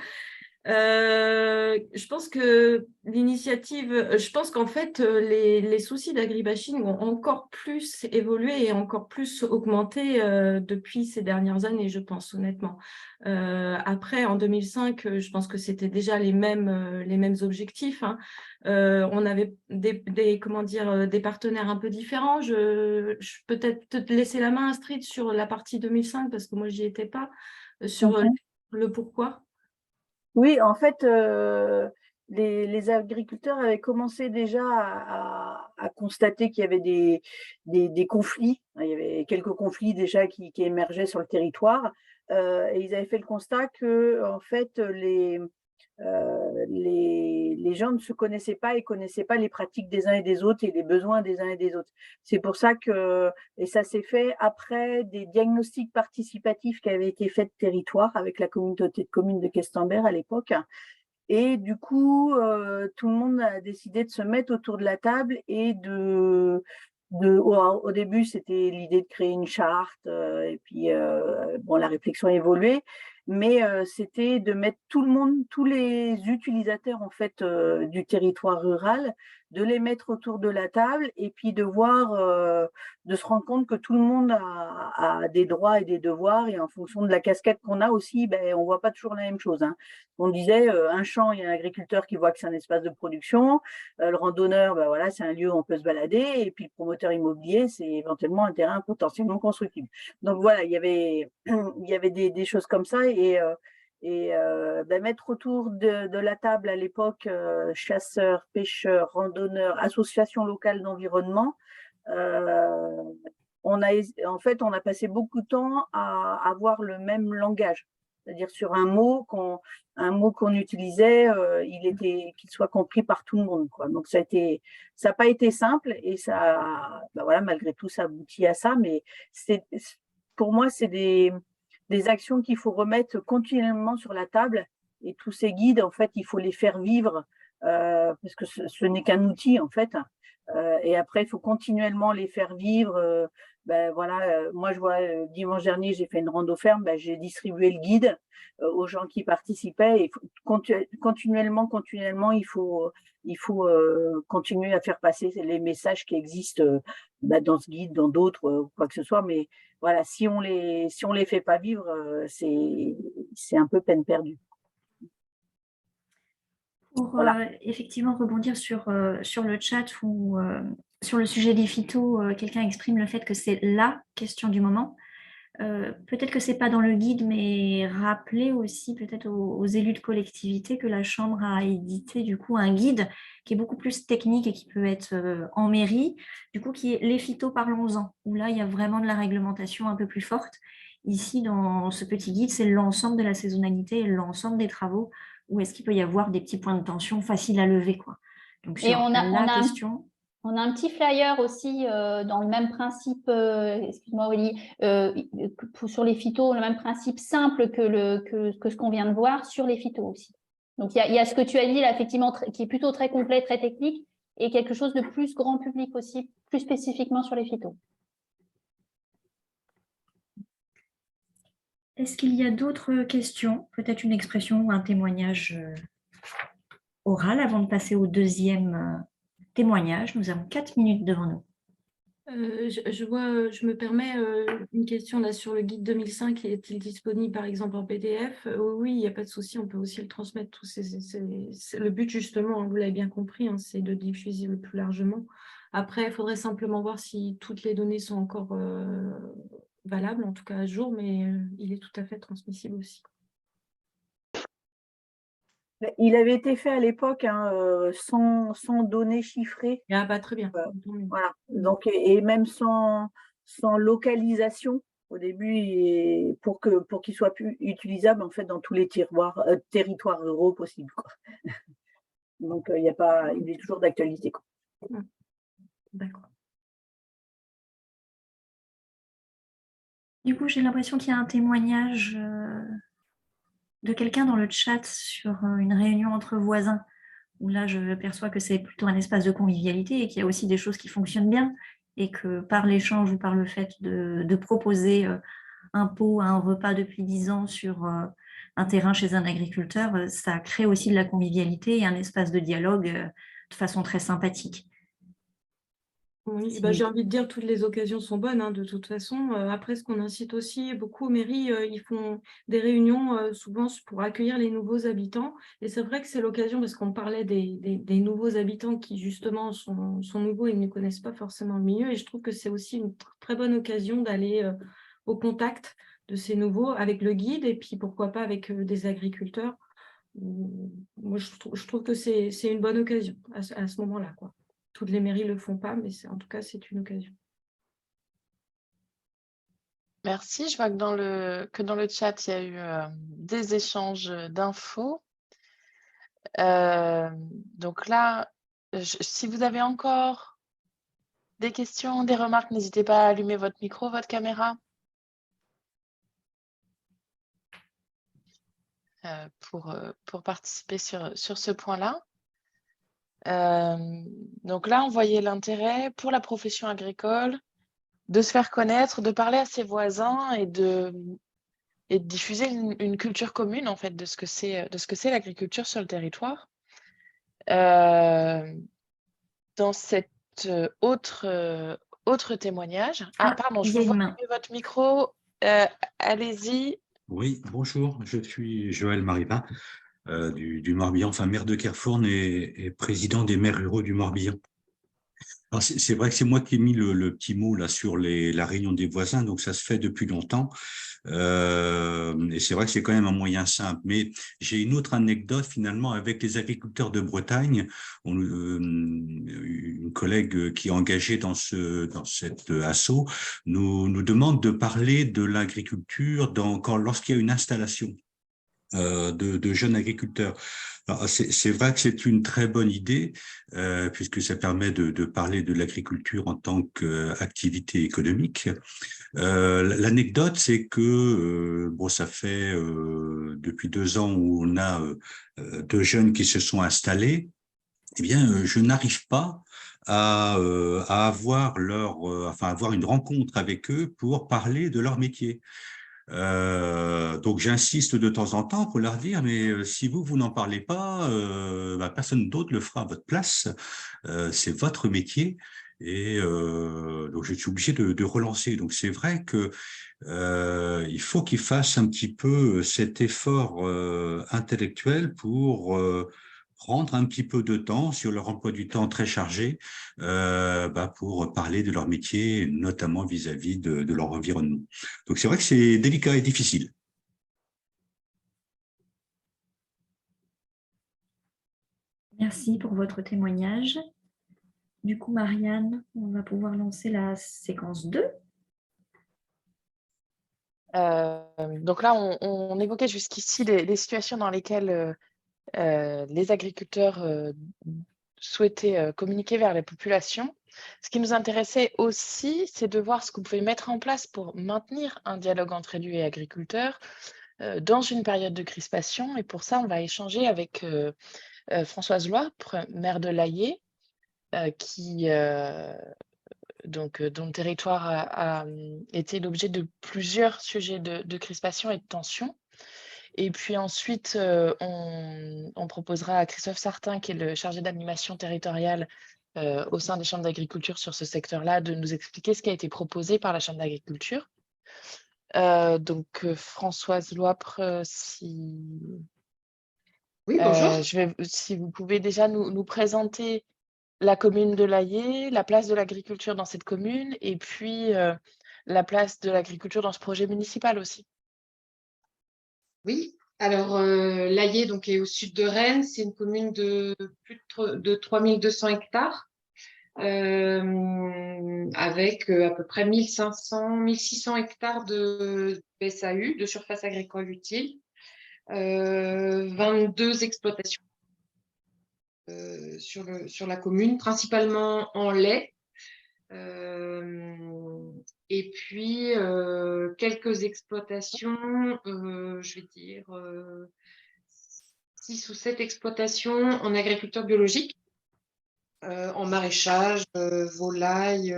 Je pense que je pense qu'en fait, les soucis d'agribashing ont encore plus évolué et encore plus augmenté depuis ces dernières années, je pense, honnêtement. Après, en 2005, je pense que c'était déjà les mêmes objectifs. On avait des partenaires un peu différents. Je peux peut-être te laisser la main, Astrid, sur la partie 2005, parce que moi, j'y étais pas, sur le pourquoi. Oui, en fait, les agriculteurs avaient commencé déjà à constater qu'il y avait des conflits. Il y avait quelques conflits déjà qui émergeaient sur le territoire. Et ils avaient fait le constat que, en fait, les les gens ne se connaissaient pas et connaissaient pas les pratiques des uns et des autres et les besoins des uns et des autres. C'est pour ça que, et ça s'est fait après des diagnostics participatifs qui avaient été faits de territoire avec la communauté de communes de Questembert à l'époque. Et du coup, tout le monde a décidé de se mettre autour de la table et au début, c'était l'idée de créer une charte, et puis bon, la réflexion a évolué, mais c'était de mettre tout le monde, tous les utilisateurs en fait du territoire rural, de les mettre autour de la table et puis de voir, de se rendre compte que tout le monde a des droits et des devoirs et en fonction de la casquette qu'on a aussi, ben, on voit pas toujours la même chose, hein. On disait un champ, il y a un agriculteur qui voit que c'est un espace de production, le randonneur, ben voilà, c'est un lieu où on peut se balader, et puis le promoteur immobilier, c'est éventuellement un terrain potentiellement constructible. Donc voilà, il y avait des choses comme ça et ben, mettre autour de la table à l'époque chasseurs, pêcheurs, randonneurs, associations locales d'environnement. On a passé beaucoup de temps à avoir le même langage. C'est-à-dire sur un mot qu'on utilisait, qu'il soit compris par tout le monde, quoi. Donc ça n'a pas été simple et ça, ben voilà, malgré tout, ça aboutit à ça. Mais pour moi, c'est des actions qu'il faut remettre continuellement sur la table. Et tous ces guides, en fait, il faut les faire vivre parce que ce n'est qu'un outil, en fait. Et après, il faut continuellement les faire vivre. Ben voilà, moi je vois dimanche dernier, j'ai fait une rando ferme, ben, j'ai distribué le guide aux gens qui participaient. Et continuellement, il faut continuer à faire passer les messages qui existent ben, dans ce guide, dans d'autres, quoi que ce soit. Mais voilà, si on les fait pas vivre, c'est un peu peine perdue. Pour Voilà. effectivement rebondir sur le chat ou sur le sujet des phytos, quelqu'un exprime le fait que c'est la question du moment. Peut-être que ce n'est pas dans le guide, mais rappeler aussi peut-être aux élus de collectivité que la Chambre a édité du coup un guide qui est beaucoup plus technique et qui peut être en mairie, du coup qui est les phytos parlons-en, où là il y a vraiment de la réglementation un peu plus forte. Ici, dans ce petit guide, c'est l'ensemble de la saisonnalité et l'ensemble des travaux où est-ce qu'il peut y avoir des petits points de tension facirs à lever, quoi. Donc Et sur la question... On a un petit flyer aussi dans le même principe, excuse-moi Aurélie, sur les phytos, le même principe simple que ce qu'on vient de voir sur les phytos aussi. Donc il y a ce que tu as dit là, effectivement, qui est plutôt très complet, très technique, et quelque chose de plus grand public aussi, plus spécifiquement sur les phytos. Est-ce qu'il y a d'autres questions? Peut-être une expression ou un témoignage oral avant de passer au deuxième témoignage. Nous avons 4 minutes devant nous. Je me permets une question là sur le guide 2005. Est-il disponible par exemple en PDF? Oui, il n'y a pas de souci, on peut aussi le transmettre. Le but justement, hein, vous l'avez bien compris, hein, c'est de diffuser le plus largement. Après, il faudrait simplement voir si toutes les données sont encore valables, en tout cas à jour, mais il est tout à fait transmissible aussi. Il avait été fait à l'époque hein, sans données chiffrées. Ah bah très bien. Voilà. Donc, et même sans localisation au début, pour qu'il soit plus utilisable en fait dans tous les territoires ruraux possibles, quoi. Donc il est toujours d'actualité, quoi. D'accord. Du coup, j'ai l'impression qu'il y a un témoignage de quelqu'un dans le chat sur une réunion entre voisins, où là, je perçois que c'est plutôt un espace de convivialité et qu'il y a aussi des choses qui fonctionnent bien et que par l'échange ou par le fait de proposer un pot, un repas depuis 10 ans sur un terrain chez un agriculteur, ça crée aussi de la convivialité et un espace de dialogue de façon très sympathique. Oui, bah, j'ai envie de dire toutes les occasions sont bonnes, hein, de toute façon. Après, ce qu'on incite aussi beaucoup aux mairies, ils font des réunions souvent pour accueillir les nouveaux habitants. Et c'est vrai que c'est l'occasion, parce qu'on parlait des nouveaux habitants qui justement sont nouveaux et ne connaissent pas forcément le milieu. Et je trouve que c'est aussi une très bonne occasion d'aller au contact de ces nouveaux avec le guide et puis pourquoi pas avec des agriculteurs. Moi, je trouve que c'est une bonne occasion à ce moment-là, quoi. Toutes les mairies ne le font pas, mais en tout cas, c'est une occasion. Merci. Je vois que dans le chat, il y a eu des échanges d'infos. Donc là, si vous avez encore des questions, des remarques, n'hésitez pas à allumer votre micro, votre caméra. Pour participer sur ce point-là. Donc là, on voyait l'intérêt pour la profession agricole de se faire connaître, de parler à ses voisins et de diffuser une culture commune en fait de ce que c'est l'agriculture sur le territoire. Dans cet autre témoignage. Ah, pardon, je vous vois allumer votre micro. Allez-y. Oui, bonjour, je suis Joël Maripin du Morbihan, enfin maire de Kerfourne et président des maires ruraux du Morbihan. Alors c'est vrai que c'est moi qui ai mis le petit mot là sur la réunion des voisins, donc ça se fait depuis longtemps. Et c'est vrai que c'est quand même un moyen simple. Mais j'ai une autre anecdote finalement avec les agriculteurs de Bretagne. Une collègue qui est engagée dans cet assaut nous demande de parler de l'agriculture lorsqu'il y a une installation de jeunes agriculteurs. C'est vrai que c'est une très bonne idée puisque ça permet de parler de l'agriculture en tant qu'activité économique. L'anecdote, c'est que bon, ça fait depuis 2 ans où on a 2 jeunes qui se sont installés. Eh bien, je n'arrive pas à avoir avoir une rencontre avec eux pour parler de leur métier. Donc j'insiste de temps en temps pour leur dire, mais si vous n'en parlez pas, personne d'autre le fera à votre place. C'est votre métier. Et donc je suis obligé de relancer. Donc c'est vrai que il faut qu'ils fassent un petit peu cet effort intellectuel pour prendre un petit peu de temps sur leur emploi du temps très chargé pour parler de leur métier, notamment vis-à-vis de leur environnement. Donc c'est vrai que c'est délicat et difficile. Merci pour votre témoignage. Du coup, Marianne, on va pouvoir lancer la séquence 2. Donc là, on évoquait jusqu'ici les situations dans lesquelles les agriculteurs souhaitaient communiquer vers les populations. Ce qui nous intéressait aussi, c'est de voir ce qu'on pouvait mettre en place pour maintenir un dialogue entre élus et agriculteurs dans une période de crispation. Et pour ça, on va échanger avec Françoise Loipre, maire de Layé, dont le territoire a été l'objet de plusieurs sujets de crispation et de tension. Et puis ensuite, on proposera à Christophe Sartin, qui est le chargé d'animation territoriale au sein des chambres d'agriculture sur ce secteur-là, de nous expliquer ce qui a été proposé par la chambre d'agriculture. Donc, Françoise Loipre, Oui, bonjour. si vous pouvez déjà nous présenter la commune de Layé, la place de l'agriculture dans cette commune, et puis la place de l'agriculture dans ce projet municipal aussi. Oui, alors Layé donc, est au sud de Rennes, c'est une commune de plus de 3200 hectares, avec à peu près 1600 hectares de SAU, de surface agricole utile, 22 exploitations sur la commune, principalement en lait. Et puis quelques exploitations, je vais dire 6 ou 7 exploitations en agriculture biologique, en maraîchage, volaille,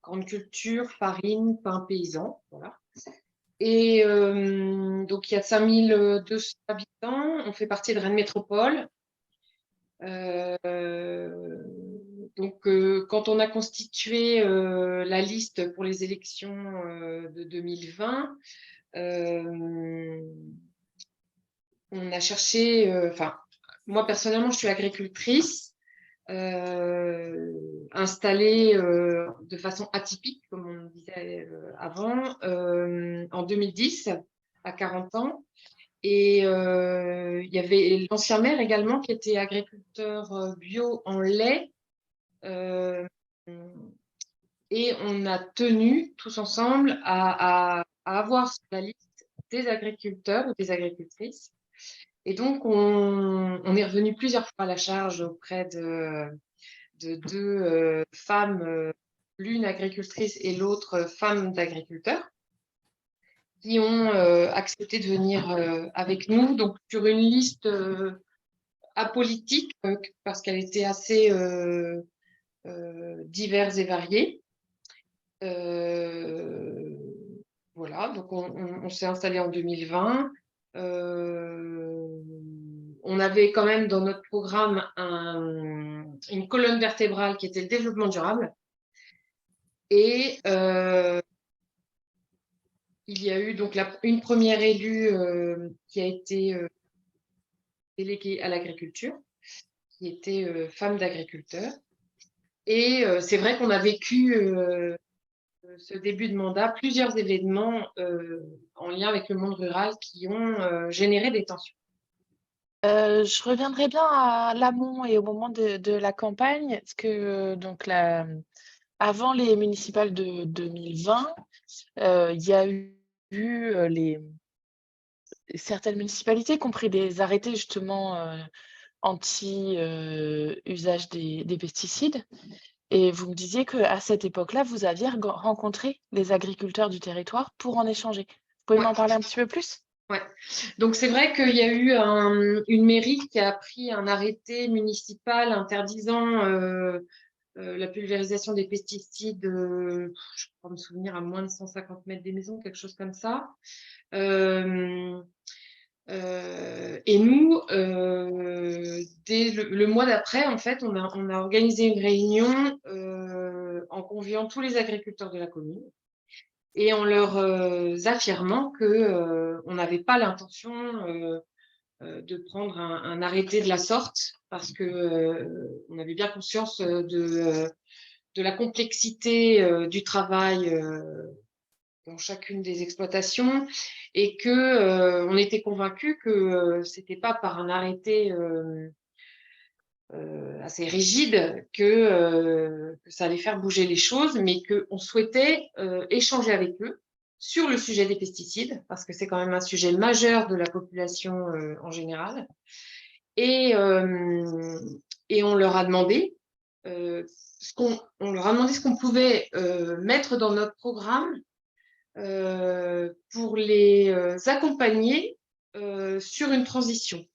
grande culture, farine, pain paysan. Voilà. Et donc il y a 5200 habitants, on fait partie de Rennes Métropole. Donc, quand on a constitué la liste pour les élections de 2020, on a cherché, moi personnellement, je suis agricultrice, installée de façon atypique, comme on disait avant, en 2010, à 40 ans. Et il y avait l'ancien maire également qui était agriculteur bio en lait. Et on a tenu tous ensemble à avoir sur la liste des agriculteurs ou des agricultrices. Et donc, on est revenu plusieurs fois à la charge auprès de deux femmes, l'une agricultrice et l'autre femme d'agriculteur, qui ont accepté de venir avec nous, donc sur une liste apolitique, parce qu'elle était assez diverse et variée. Voilà, donc on s'est installé en 2020. On avait quand même dans notre programme une colonne vertébrale qui était le développement durable. Et il y a eu donc une première élue qui a été déléguée à l'agriculture, qui était femme d'agriculteur. Et c'est vrai qu'on a vécu ce début de mandat plusieurs événements en lien avec le monde rural qui ont généré des tensions. Je reviendrai bien à l'amont et au moment de la campagne. Est-ce que donc avant les municipales de 2020, il y a eu certaines municipalités qui ont pris des arrêtés justement anti-usage des pesticides. Et vous me disiez qu'à cette époque-là, vous aviez rencontré les agriculteurs du territoire pour en échanger. Vous pouvez m'en parler un petit peu plus? Ouais. Donc c'est vrai qu'il y a eu une mairie qui a pris un arrêté municipal interdisant la pulvérisation des pesticides, je crois me souvenir, à moins de 150 mètres des maisons, quelque chose comme ça. Et nous, dès le mois d'après, en fait, on a organisé une réunion en conviant tous les agriculteurs de la commune et en leur affirmant qu'on n'avait pas l'intention de prendre un arrêté de la sorte, parce qu'on avait bien conscience de la complexité du travail dans chacune des exploitations, et qu'on était convaincus que c'était pas par un arrêté assez rigide que ça allait faire bouger les choses, mais qu'on souhaitait échanger avec eux sur le sujet des pesticides, parce que c'est quand même un sujet majeur de la population en général. Et on leur a demandé ce qu'on pouvait mettre dans notre programme pour les accompagner sur une transition.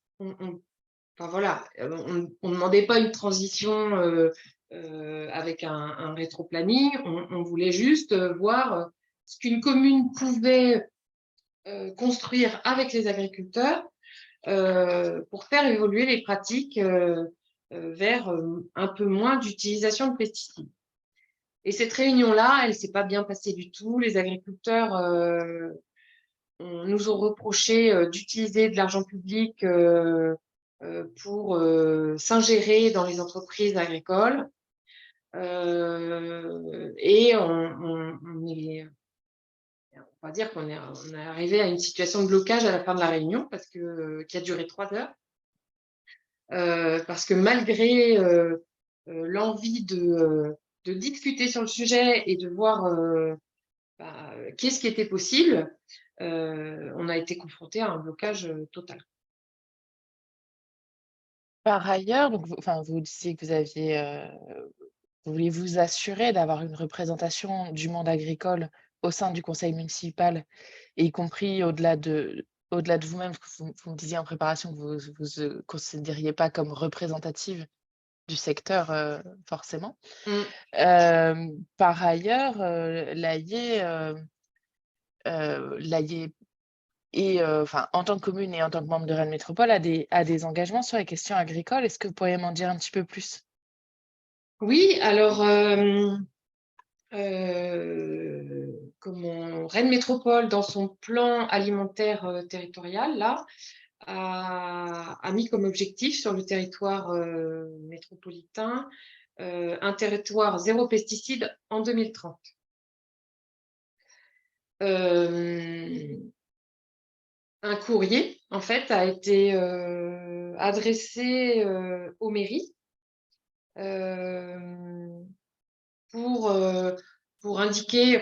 Enfin voilà, on ne demandait pas une transition avec un rétro-planning, on voulait juste voir ce qu'une commune pouvait construire avec les agriculteurs pour faire évoluer les pratiques vers un peu moins d'utilisation de pesticides. Et cette réunion-là, elle ne s'est pas bien passée du tout. Les agriculteurs nous ont reproché d'utiliser de l'argent public pour s'ingérer dans les entreprises agricoles. Et on va dire qu'on est arrivé à une situation de blocage à la fin de la réunion, qui a duré 3 heures. Parce que malgré l'envie de discuter sur le sujet et de voir qu'est-ce qui était possible, on a été confronté à un blocage total. Par ailleurs, donc, vous disiez que vous vouliez vous assurer d'avoir une représentation du monde agricole au sein du conseil municipal, y compris au-delà de vous-même, vous me disiez en préparation que vous vous considériez pas comme représentative du secteur, forcément. Par ailleurs, l'AIE et en tant que commune et en tant que membre de Rennes Métropole, a des engagements sur les questions agricoles. Est-ce que vous pourriez m'en dire un petit peu plus? Oui, alors Rennes Métropole, dans son plan alimentaire territorial, là, a mis comme objectif sur le territoire métropolitain un territoire zéro pesticide en 2030. Un courrier, en fait, a été adressé aux mairies pour indiquer,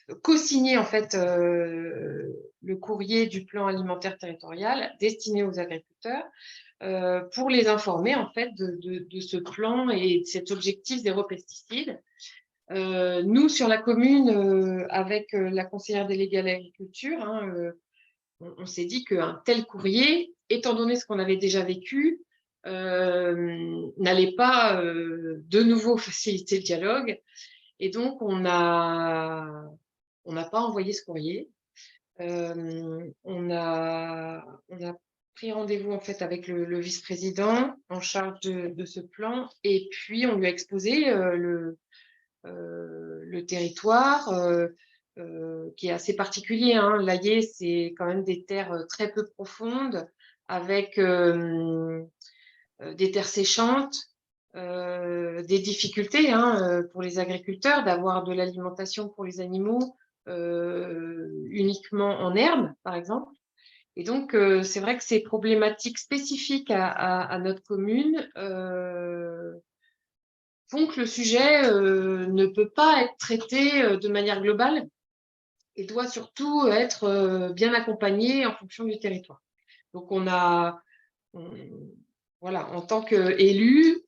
pour co-signé en fait le courrier du plan alimentaire territorial destiné aux agriculteurs pour les informer en fait de ce plan et de cet objectif zéro pesticide. Nous, sur la commune, avec la conseillère déléguée à l'agriculture, hein, on s'est dit qu'un tel courrier, étant donné ce qu'on avait déjà vécu, n'allait pas de nouveau faciliter le dialogue. Et donc, on n'a pas envoyé ce courrier. On a pris rendez-vous en fait avec le vice-président en charge de ce plan, et puis on lui a exposé le territoire qui est assez particulier. Hein. L'Allier, c'est quand même des terres très peu profondes, avec des terres séchantes, des difficultés pour les agriculteurs d'avoir de l'alimentation pour les animaux uniquement en herbe, par exemple. Et donc, c'est vrai que ces problématiques spécifiques à notre commune font que le sujet ne peut pas être traité de manière globale et doit surtout être bien accompagné en fonction du territoire. Donc, voilà, en tant qu'élus,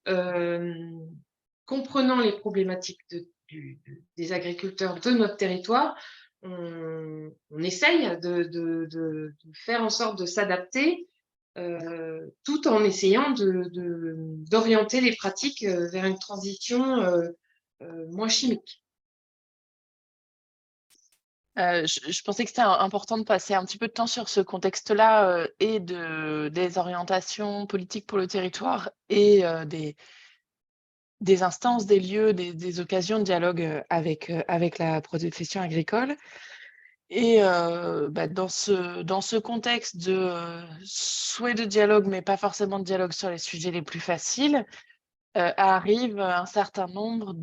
comprenant les problématiques des agriculteurs de notre territoire, on essaye de faire en sorte de s'adapter tout en essayant d'orienter les pratiques vers une transition moins chimique. Je pensais que c'était important de passer un petit peu de temps sur ce contexte-là et des orientations politiques pour le territoire et des instances, des lieux, des occasions de dialogue avec la profession agricole. Et dans ce contexte de souhait de dialogue, mais pas forcément de dialogue sur les sujets les plus faciles, arrive un certain nombre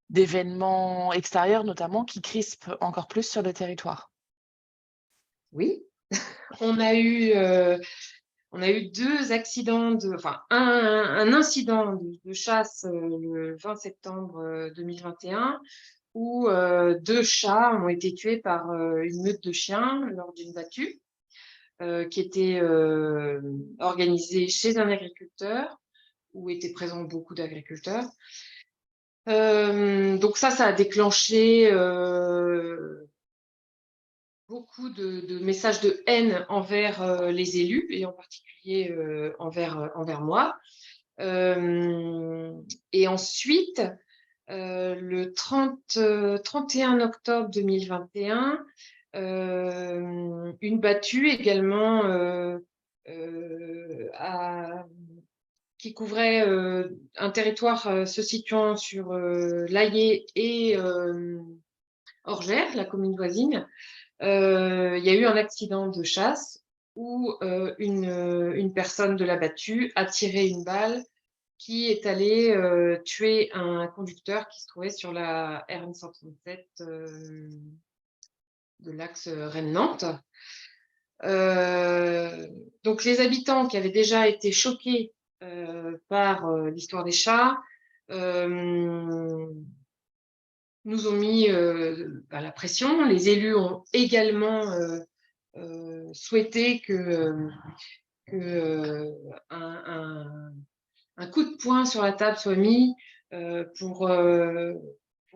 d'événements extérieurs, notamment, qui crispent encore plus sur le territoire. Oui, on a eu 2 accidents, un incident de chasse le 20 septembre 2021, où 2 chats ont été tués par une meute de chiens lors d'une battue qui était organisée chez un agriculteur, où étaient présents beaucoup d'agriculteurs. Donc ça a déclenché beaucoup de messages de haine envers les élus, et en particulier envers moi. Et ensuite, le 31 octobre 2021, une battue également qui couvrait un territoire se situant sur l'Allier et Orgères, la commune voisine. Il y a eu un accident de chasse où une personne de la battue a tiré une balle qui est allée tuer un conducteur qui se trouvait sur la RN 137 de l'axe Rennes-Nantes. Donc les habitants qui avaient déjà été choqués par l'histoire des chats nous ont mis la pression. Les élus ont également souhaité un coup de poing sur la table soit mis pour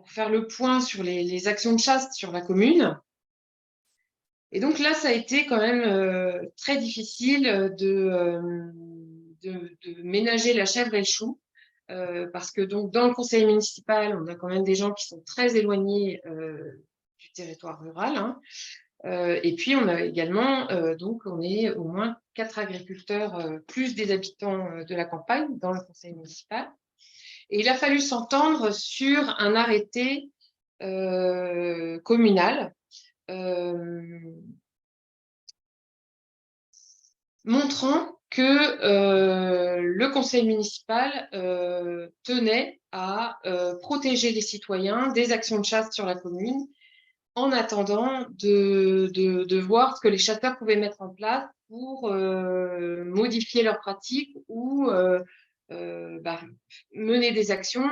faire le point sur les actions de chasse sur la commune. Et donc là, ça a été quand même très difficile de ménager la chèvre et le chou, parce que donc dans le conseil municipal, on a quand même des gens qui sont très éloignés du territoire rural, hein. Et puis on a également, donc on est au moins 4 agriculteurs plus des habitants de la campagne dans le conseil municipal. Et il a fallu s'entendre sur un arrêté communal montrant que le conseil municipal tenait à protéger les citoyens des actions de chasse sur la commune, en attendant de voir ce que les chasseurs pouvaient mettre en place pour modifier leurs pratiques ou mener des actions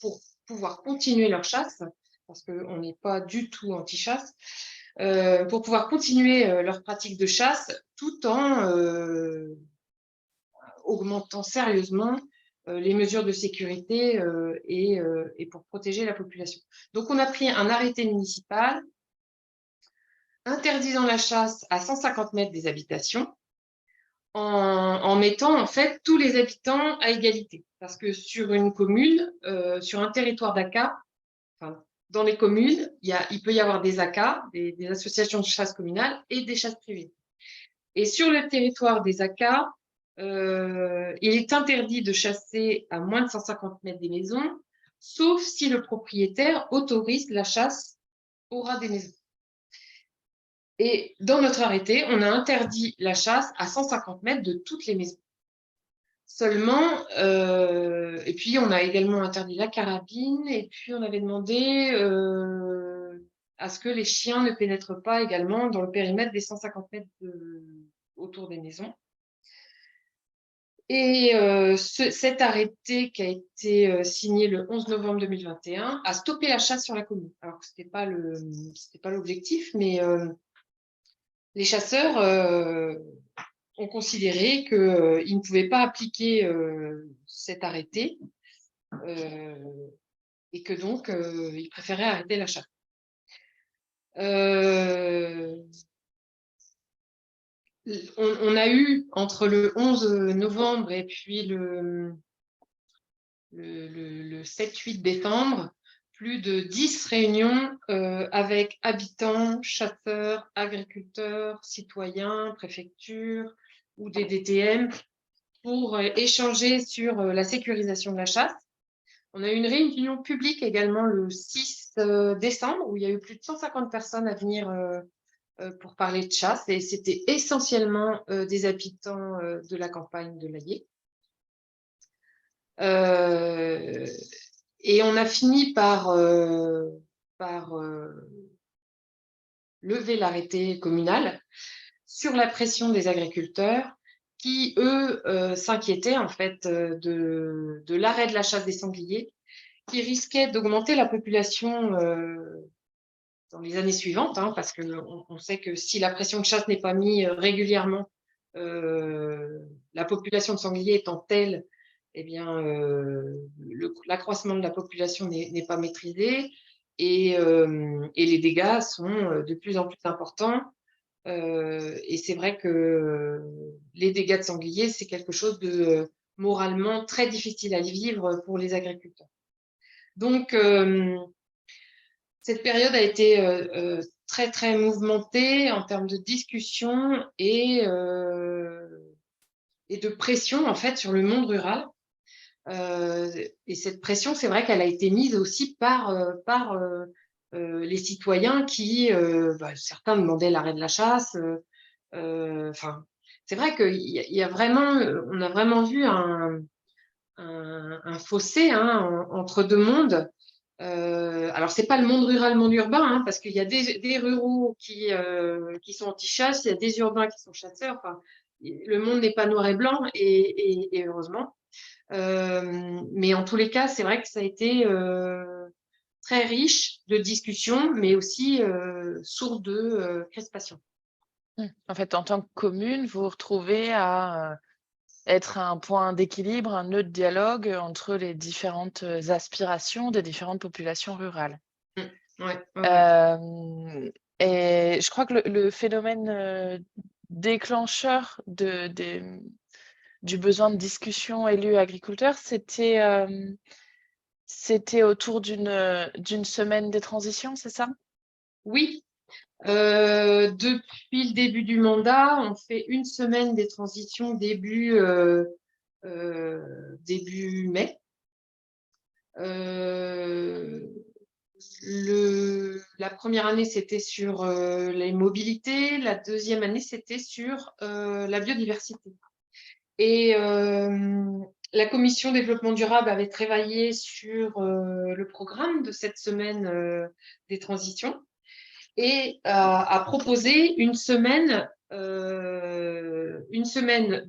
pour pouvoir continuer leur chasse, parce qu'on n'est pas du tout anti-chasse, pour pouvoir continuer leur pratique de chasse tout en augmentant sérieusement les mesures de sécurité et pour protéger la population. Donc, on a pris un arrêté municipal interdisant la chasse à 150 mètres des habitations en mettant en fait tous les habitants à égalité. Parce que sur une commune, sur un territoire d'ACA, enfin, dans les communes, il peut y avoir des ACA, des associations de chasse communales et des chasses privées. Et sur le territoire des ACA, il est interdit de chasser à moins de 150 mètres des maisons, sauf si le propriétaire autorise la chasse au ras des maisons. Et dans notre arrêté, on a interdit la chasse à 150 mètres de toutes les maisons. Seulement, et puis on a également interdit la carabine, et puis on avait demandé à ce que les chiens ne pénètrent pas également dans le périmètre des 150 mètres autour des maisons. Et cet arrêté qui a été signé le 11 novembre 2021 a stoppé la chasse sur la commune. Alors que ce n'était pas l'objectif, mais les chasseurs ont considéré qu'ils ne pouvaient pas appliquer cet arrêté et que donc ils préféraient arrêter la chasse. On a eu entre le 11 novembre et puis le 7-8 décembre plus de 10 réunions avec habitants, chasseurs, agriculteurs, citoyens, préfectures ou des DTM pour échanger sur la sécurisation de la chasse. On a eu une réunion publique également le 6 décembre où il y a eu plus de 150 personnes à venir pour parler de chasse et c'était essentiellement des habitants de la campagne de l'Allier. Et on a fini par lever l'arrêté communal sur la pression des agriculteurs qui, eux, s'inquiétaient en fait de l'arrêt de la chasse des sangliers qui risquait d'augmenter la population dans les années suivantes, hein, parce qu'on sait que si la pression de chasse n'est pas mise régulièrement, la population de sangliers étant telle, eh bien, l'accroissement de la population n'est pas maîtrisé et les dégâts sont de plus en plus importants. Et c'est vrai que les dégâts de sangliers, c'est quelque chose de moralement très difficile à vivre pour les agriculteurs. Donc, cette période a été très, très mouvementée en termes de discussion et de pression, en fait, sur le monde rural. Et cette pression, c'est vrai qu'elle a été mise aussi par les citoyens qui, certains demandaient l'arrêt de la chasse. Enfin, c'est vrai qu'on a vraiment vu un fossé hein, entre deux mondes. Alors, c'est pas le monde rural, le monde urbain, hein, parce qu'il y a des ruraux qui sont anti-chasse, il y a des urbains qui sont chasseurs. Enfin, le monde n'est pas noir et blanc, et heureusement. Mais en tous les cas, c'est vrai que ça a été très riche de discussions, mais aussi source de crispation. En fait, en tant que commune, vous vous retrouvez à être un point d'équilibre, un nœud de dialogue entre les différentes aspirations des différentes populations rurales. Ouais. Et je crois que le phénomène déclencheur du besoin de discussion élus-agriculteurs, c'était autour d'une semaine des transitions, c'est ça? Oui. Depuis le début du mandat, on fait une semaine des transitions début mai. La première année, c'était sur les mobilités. La deuxième année, c'était sur la biodiversité. Et la commission développement durable avait travaillé sur le programme de cette semaine des transitions et a proposé une semaine de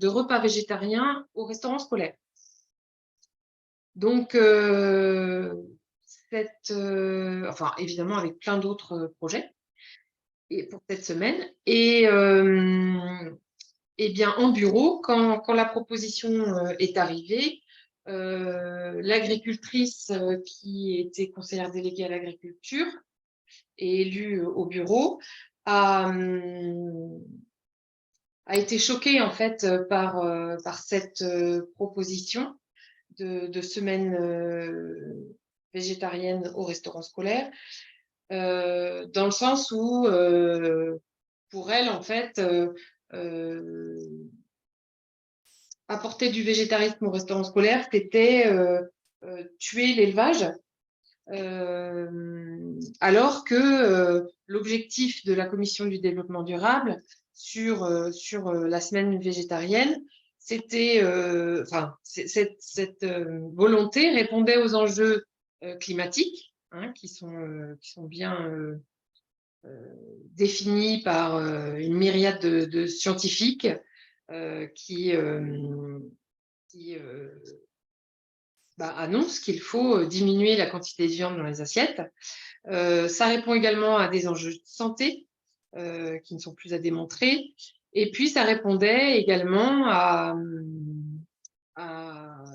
repas végétariens au restaurant scolaire. Donc, enfin évidemment avec plein d'autres projets, et pour cette semaine. Et bien en bureau, quand la proposition est arrivée, l'agricultrice qui était conseillère déléguée à l'agriculture et élue au bureau a été choquée en fait par cette proposition de semaine végétarienne au restaurant scolaire, dans le sens où pour elle en fait apporter du végétarisme au restaurant scolaire, c'était tuer l'élevage, alors que l'objectif de la Commission du développement durable sur la semaine végétarienne, c'était, cette volonté répondait aux enjeux climatiques, hein, qui sont bien définis par une myriade de scientifiques qui annonce qu'il faut diminuer la quantité de viande dans les assiettes. Ça répond également à des enjeux de santé qui ne sont plus à démontrer. Et puis, ça répondait également à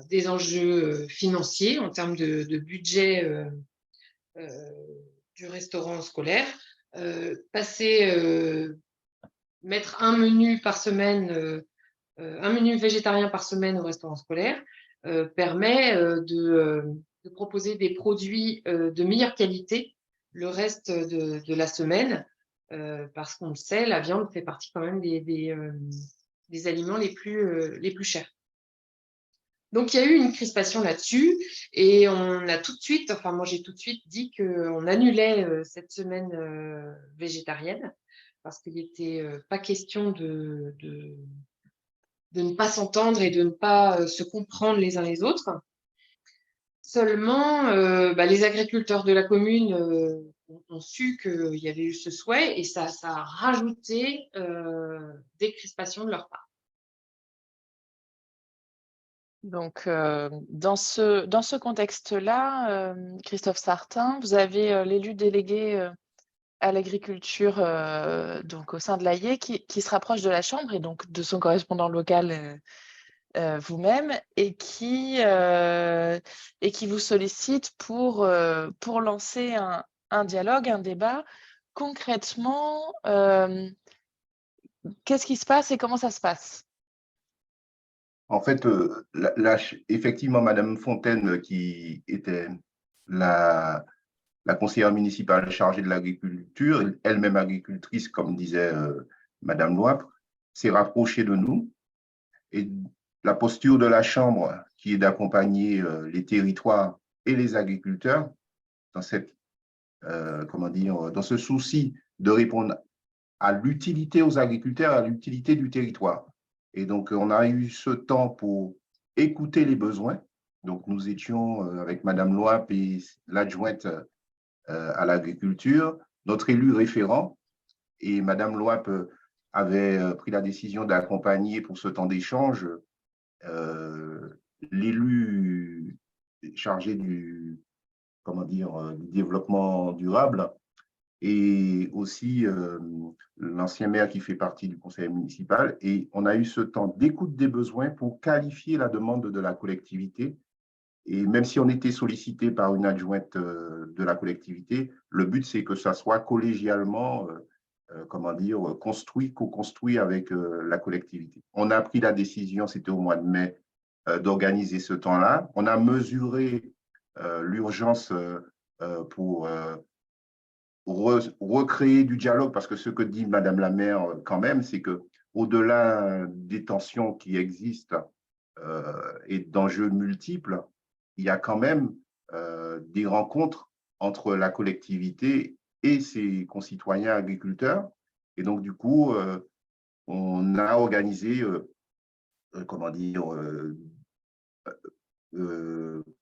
des enjeux financiers en termes de budget du restaurant scolaire. Mettre un menu par semaine, un menu végétarien par semaine au restaurant scolaire permet de proposer des produits de meilleure qualité le reste de la semaine, parce qu'on le sait, la viande fait partie quand même des aliments les plus chers. Donc, il y a eu une crispation là-dessus et on a tout de suite, enfin moi j'ai tout de suite dit qu'on annulait cette semaine végétarienne parce qu'il n'était pas question de ne pas s'entendre et de ne pas se comprendre les uns les autres. Seulement, les agriculteurs de la commune ont su qu'il y avait eu ce souhait et ça a rajouté des crispations de leur part. Donc, dans ce contexte-là, Christophe Sartin, vous avez l'élu délégué à l'agriculture donc au sein de l'AIE qui se rapproche de la Chambre et donc de son correspondant local vous-même et qui vous sollicite pour lancer un dialogue, un débat. Concrètement, qu'est-ce qui se passe et comment ça se passe? En fait, effectivement, Madame Fontaine, qui était la conseillère municipale chargée de l'agriculture, elle-même agricultrice, comme disait Madame Loipre, s'est rapprochée de nous. Et la posture de la Chambre, qui est d'accompagner les territoires et les agriculteurs dans dans ce souci de répondre à l'utilité aux agriculteurs, à l'utilité du territoire. Et donc, on a eu ce temps pour écouter les besoins. Donc, nous étions avec Madame Loipre et l'adjointe à l'agriculture, notre élu référent. Et Madame Loipre avait pris la décision d'accompagner pour ce temps d'échange l'élu chargé du développement durable et aussi l'ancien maire qui fait partie du conseil municipal. Et on a eu ce temps d'écoute des besoins pour qualifier la demande de la collectivité. Et même si on était sollicité par une adjointe de la collectivité, le but, c'est que ça soit collégialement, co-construit avec la collectivité. On a pris la décision, c'était au mois de mai, d'organiser ce temps-là. On a mesuré l'urgence pour recréer du dialogue, parce que ce que dit Madame la maire quand même, c'est qu'au-delà des tensions qui existent et d'enjeux multiples, il y a quand même des rencontres entre la collectivité et ses concitoyens agriculteurs. Et donc, du coup, on a organisé,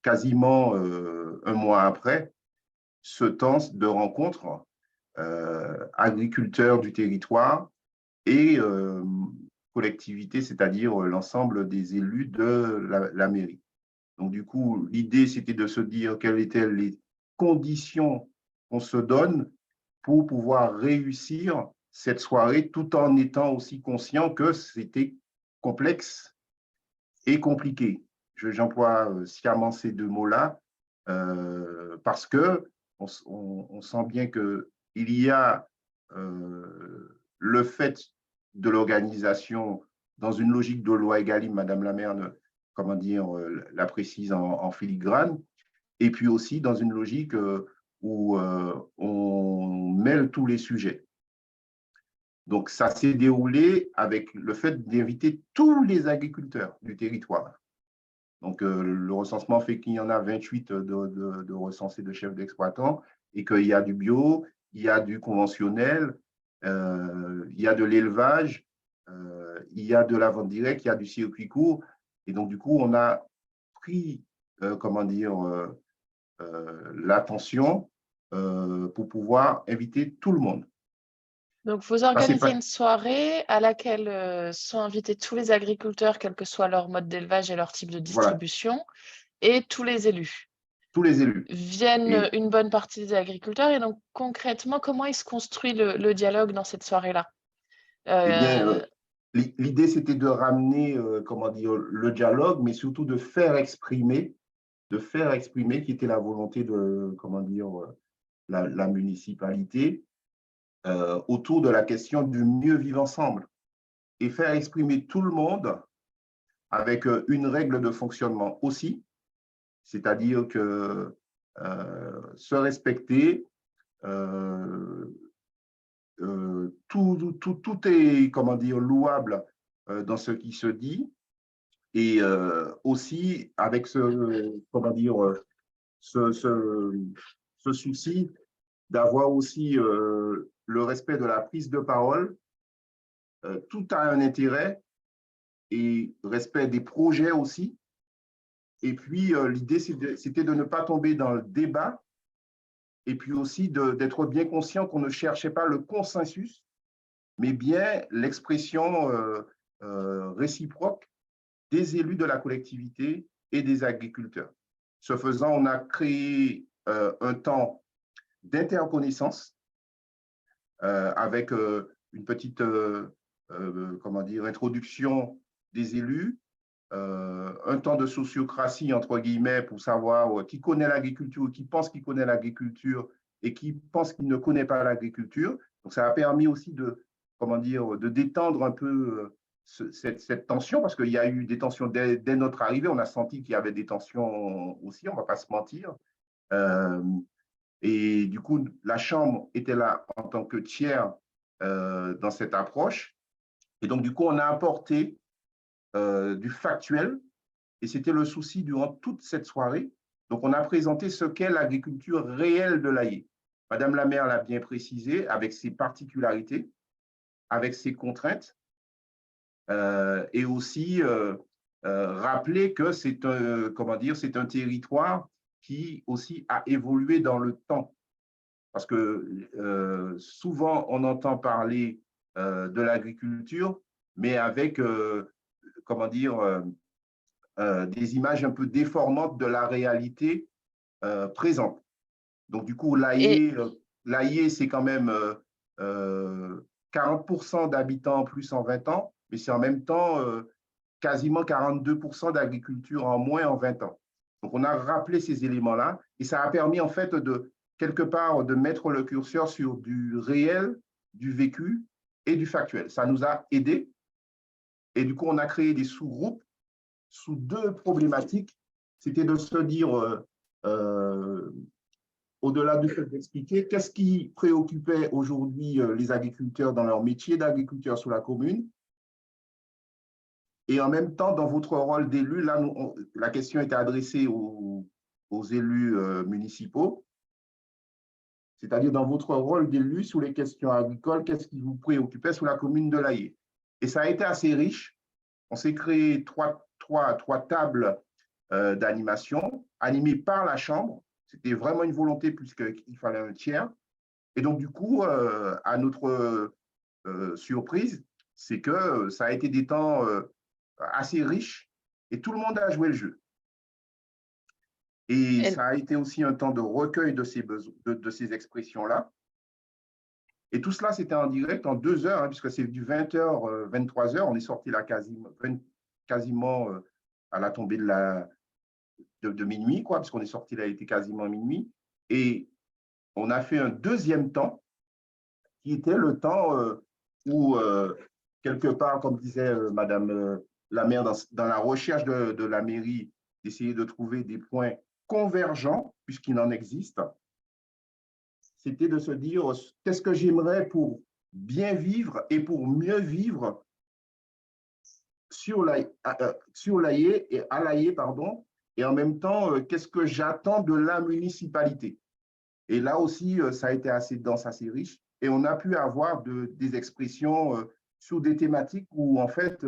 quasiment un mois après, ce temps de rencontre agriculteurs du territoire et collectivité, c'est-à-dire l'ensemble des élus de la mairie. Donc, du coup, l'idée, c'était de se dire quels étaient conditions qu'on se donne pour pouvoir réussir cette soirée tout en étant aussi conscient que c'était complexe et compliqué. J'emploie sciemment ces deux mots-là parce que on sent bien qu'il y a le fait de l'organisation dans une logique de loi Egalim, Madame la maire, comment dire, la précise en filigrane, et puis aussi dans une logique où on mêle tous les sujets. Donc, ça s'est déroulé avec le fait d'inviter tous les agriculteurs du territoire. Donc, le recensement fait qu'il y en a 28 de recensés de chefs d'exploitants et qu'il y a du bio, il y a du conventionnel, il y a de l'élevage, il y a de la vente directe, il y a du circuit court. Et donc, du coup, on a pris, comment dire, l'attention pour pouvoir inviter tout le monde. Donc, vous organisez une soirée à laquelle sont invités tous les agriculteurs, quel que soit leur mode d'élevage et leur type de distribution, voilà. Et tous les élus. Tous les élus. Viennent une bonne partie des agriculteurs. Et donc, concrètement, comment il se construit le dialogue dans cette soirée-là? Eh bien, l'idée, c'était de ramener, comment dire, le dialogue, mais surtout de faire exprimer qui était la volonté de, comment dire, la municipalité, autour de la question du mieux vivre ensemble et faire exprimer tout le monde avec une règle de fonctionnement aussi, c'est-à-dire que se respecter, tout est, comment dire, louable dans ce qui se dit et aussi avec comment dire, ce souci d'avoir aussi le respect de la prise de parole. Tout a un intérêt et respect des projets aussi. Et puis, l'idée, c'était de ne pas tomber dans le débat et puis aussi d'être bien conscient qu'on ne cherchait pas le consensus, mais bien l'expression réciproque des élus de la collectivité et des agriculteurs. Ce faisant, on a créé un temps d'interconnaissance avec une petite comment dire, introduction des élus, un temps de sociocratie, entre guillemets, pour savoir qui connaît l'agriculture, qui pense qu'il connaît l'agriculture et qui pense qu'il ne connaît pas l'agriculture. Donc, ça a permis aussi de, comment dire, de détendre un peu cette tension, parce qu'il y a eu des tensions dès notre arrivée. On a senti qu'il y avait des tensions aussi, on ne va pas se mentir. Et du coup, la Chambre était là en tant que tiers dans cette approche. Et donc, du coup, on a apporté du factuel, et c'était le souci durant toute cette soirée. Donc, on a présenté ce qu'est l'agriculture réelle de l'Aillé. Madame la maire l'a bien précisé, avec ses particularités, avec ses contraintes, et aussi rappeler que c'est comment dire, c'est un territoire qui aussi a évolué dans le temps. Parce que souvent, on entend parler de l'agriculture, mais avec, comment dire, des images un peu déformantes de la réalité présente. Donc, du coup, l'Aillé, c'est quand même 40% d'habitants en plus en 20 ans, mais c'est en même temps quasiment 42% d'agriculture en moins en 20 ans. Donc, on a rappelé ces éléments-là et ça a permis en fait de, quelque part, de mettre le curseur sur du réel, du vécu et du factuel. Ça nous a aidés et du coup, on a créé des sous-groupes sous deux problématiques. C'était de se dire, au-delà du fait d'expliquer, qu'est-ce qui préoccupait aujourd'hui les agriculteurs dans leur métier d'agriculteur sur la commune. Et en même temps, dans votre rôle d'élu, là, la question était adressée aux élus municipaux, c'est-à-dire dans votre rôle d'élu sur les questions agricoles, qu'est-ce qui vous préoccupait sur la commune de l'Aillé. Et ça a été assez riche. On s'est créé trois tables d'animation animées par la Chambre. C'était vraiment une volonté puisqu'il fallait un tiers. Et donc, du coup, à notre surprise, c'est que ça a été des temps assez riches et tout le monde a joué le jeu. Et ça a été aussi un temps de recueil de ces expressions-là. Et tout cela, c'était en direct en 2 heures, hein, puisque c'est du 20h, 23h. On est sorti là quasiment à la tombée de minuit, quoi, puisqu'on est sorti là, il était quasiment minuit. Et on a fait un deuxième temps, qui était le temps où, quelque part, comme disait Madame la maire, dans la recherche de la mairie, d'essayer de trouver des points convergents, puisqu'il en existe, c'était de se dire qu'est-ce que j'aimerais pour bien vivre et pour mieux vivre sur l'Aillé et à l'Aillé, pardon, et en même temps, qu'est-ce que j'attends de la municipalité. Et là aussi, ça a été assez dense, assez riche, et on a pu avoir des expressions sur des thématiques où, en fait,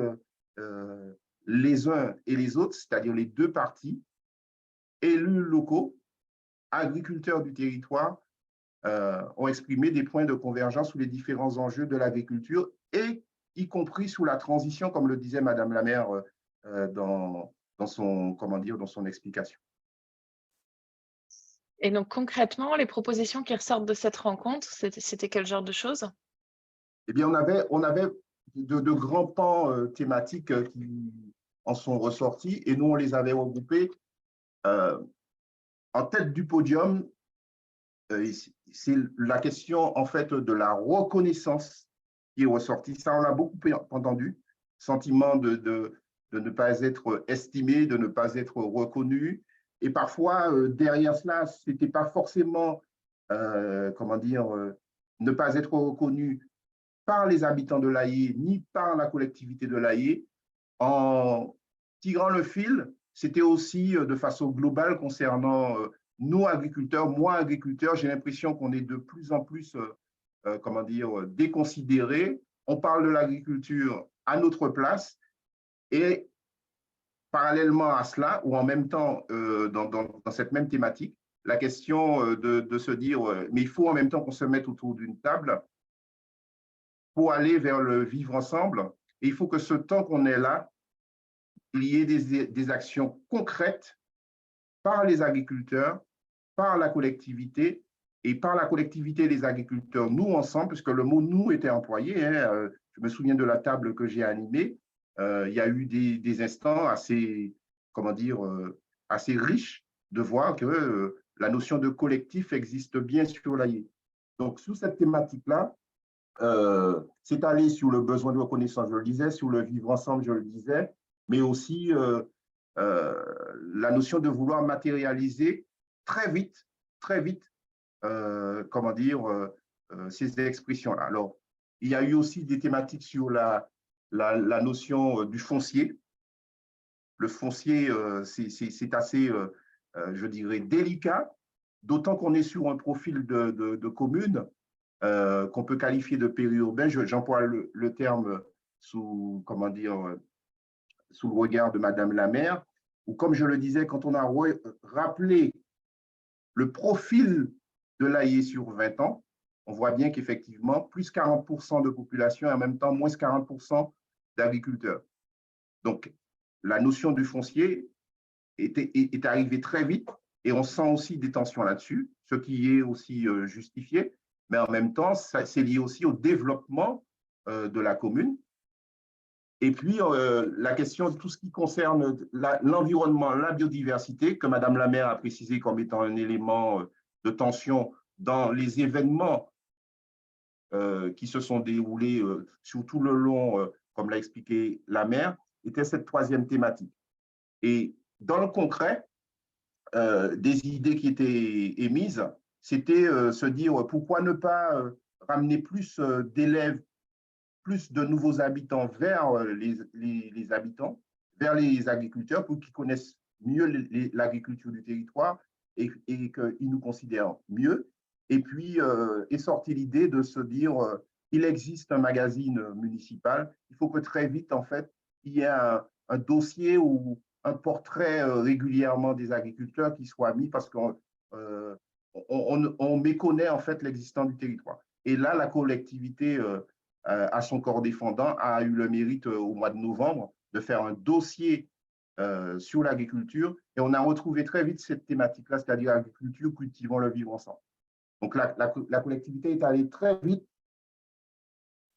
les uns et les autres, c'est-à-dire les deux parties, élus locaux, agriculteurs du territoire, ont exprimé des points de convergence sur les différents enjeux de l'agriculture, et y compris sous la transition, comme le disait Madame la maire dans son explication. Et donc, concrètement, les propositions qui ressortent de cette rencontre, c'était quel genre de choses? Eh bien, on avait de grands pans thématiques qui en sont ressortis, et nous, on les avait regroupés. En tête du podium, c'est la question, en fait, de la reconnaissance qui est ressortie. Ça, on l'a beaucoup entendu. Sentiment de ne pas être estimé, de ne pas être reconnu. Et parfois, derrière cela, ce n'était pas forcément, ne pas être reconnu par les habitants de l'Aillé, ni par la collectivité de l'Aillé. En tirant le fil, c'était aussi de façon globale concernant nous, agriculteurs. Moi, agriculteur, j'ai l'impression qu'on est de plus en plus, déconsidérés. On parle de l'agriculture à notre place, et parallèlement à cela, ou en même temps, dans cette même thématique, la question de se dire, mais il faut en même temps qu'on se mette autour d'une table pour aller vers le vivre ensemble. Et il faut que ce temps qu'on est là, il y ait des actions concrètes par les agriculteurs, par la collectivité, et par la collectivité et les agriculteurs, nous ensemble, puisque le mot « nous » était employé. Hein, je me souviens de la table que j'ai animée. Il y a eu des instants assez, assez riches de voir que la notion de collectif existe bien sur l'Aillé. Donc, sous cette thématique-là, c'est allé sur le besoin de reconnaissance, je le disais, sur le vivre ensemble, je le disais, mais aussi la notion de vouloir matérialiser très vite, ces expressions-là. Alors, il y a eu aussi des thématiques sur la notion du foncier. Le foncier, c'est assez, je dirais, délicat, d'autant qu'on est sur un profil de commune qu'on peut qualifier de périurbain. J'emploie le terme sous le regard de Madame la maire, ou comme je le disais, quand on a rappelé le profil de l'Aillé sur 20 ans, on voit bien qu'effectivement, plus 40% de population et en même temps, moins 40% d'agriculteurs. Donc, la notion du foncier est arrivée très vite, et on sent aussi des tensions là-dessus, ce qui est aussi justifié, mais en même temps, c'est lié aussi au développement de la commune. Et puis, la question de tout ce qui concerne l'environnement, la biodiversité, que Madame la maire a précisé comme étant un élément de tension dans les événements qui se sont déroulés sur tout le long, comme l'a expliqué la maire, était cette troisième thématique. Et dans le concret, des idées qui étaient émises, c'était se dire pourquoi ne pas ramener plus d'élèves, plus de nouveaux habitants vers les habitants, vers les agriculteurs, pour qu'ils connaissent mieux l'agriculture du territoire et qu'ils nous considèrent mieux. Et puis, est sortie l'idée de se dire, il existe un magazine municipal, il faut que très vite, en fait, il y ait un dossier ou un portrait régulièrement des agriculteurs qui soit mis, parce qu'on méconnaît, en fait, l'existence du territoire. Et là, la collectivité, à son corps défendant, a eu le mérite au mois de novembre de faire un dossier sur l'agriculture et on a retrouvé très vite cette thématique-là, c'est-à-dire l'agriculture, cultivons le vivre ensemble. Donc, la collectivité est allée très vite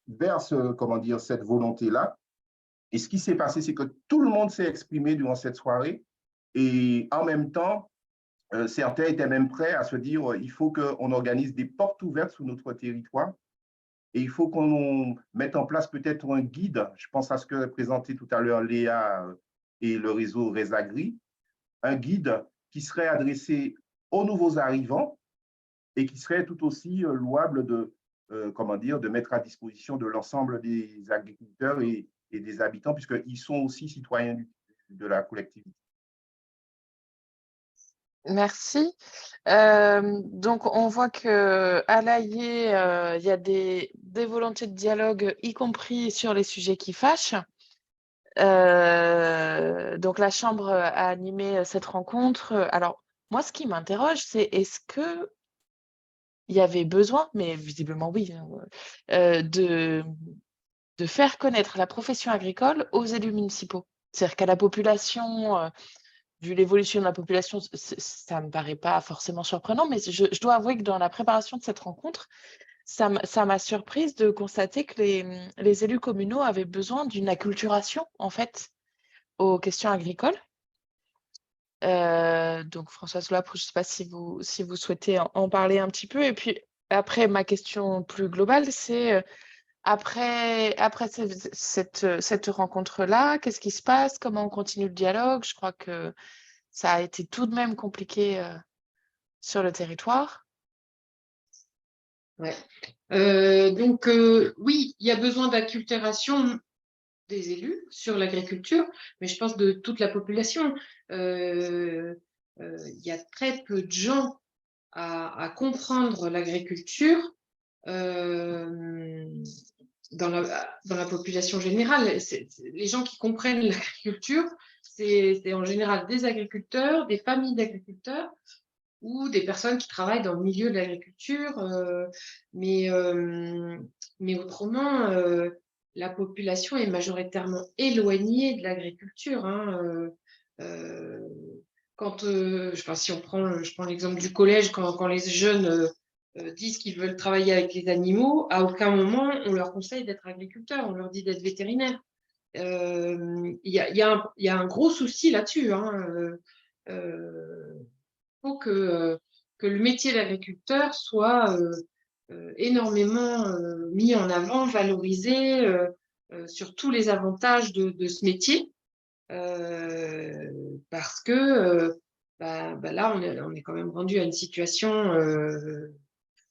vers cette volonté-là. Et ce qui s'est passé, c'est que tout le monde s'est exprimé durant cette soirée et en même temps, certains étaient même prêts à se dire il faut qu'on organise des portes ouvertes sur notre territoire et il faut qu'on mette en place peut-être un guide. Je pense à ce que présentait tout à l'heure Léa et le réseau Resagri, un guide qui serait adressé aux nouveaux arrivants et qui serait tout aussi louable de mettre à disposition de l'ensemble des agriculteurs et des habitants, puisqu'ils sont aussi citoyens de la collectivité. Merci. Donc, on voit qu'à l'AIE, il y a des volontés de dialogue, y compris sur les sujets qui fâchent. Donc, la Chambre a animé cette rencontre. Alors, moi, ce qui m'interroge, c'est est-ce qu'il y avait besoin, mais visiblement oui, de faire connaître la profession agricole aux élus municipaux. C'est-à-dire qu'à la population, vu l'évolution de la population, ça ne me paraît pas forcément surprenant, mais je dois avouer que dans la préparation de cette rencontre, ça m'a surprise de constater que les élus communaux avaient besoin d'une acculturation, en fait, aux questions agricoles. Donc, Françoise Lap, je ne sais pas si vous souhaitez en parler un petit peu. Et puis, après, ma question plus globale, c'est après cette rencontre-là, qu'est-ce qui se passe? Comment on continue le dialogue? Je crois que ça a été tout de même compliqué sur le territoire. Ouais. Donc, oui, il y a besoin d'acculturation des élus sur l'agriculture, mais je pense de toute la population. Il y a très peu de gens à comprendre l'agriculture dans la population générale. Les gens qui comprennent l'agriculture, c'est en général des agriculteurs, des familles d'agriculteurs ou des personnes qui travaillent dans le milieu de l'agriculture. Mais autrement, la population est majoritairement éloignée de l'agriculture. Si je prends l'exemple du collège, quand les jeunes disent qu'ils veulent travailler avec les animaux, à aucun moment on leur conseille d'être agriculteur, on leur dit d'être vétérinaire. Il y a un gros souci là-dessus. Faut que le métier d'agriculteur soit énormément mis en avant, valorisé sur tous les avantages de ce métier, parce que là, on est quand même rendu à une situation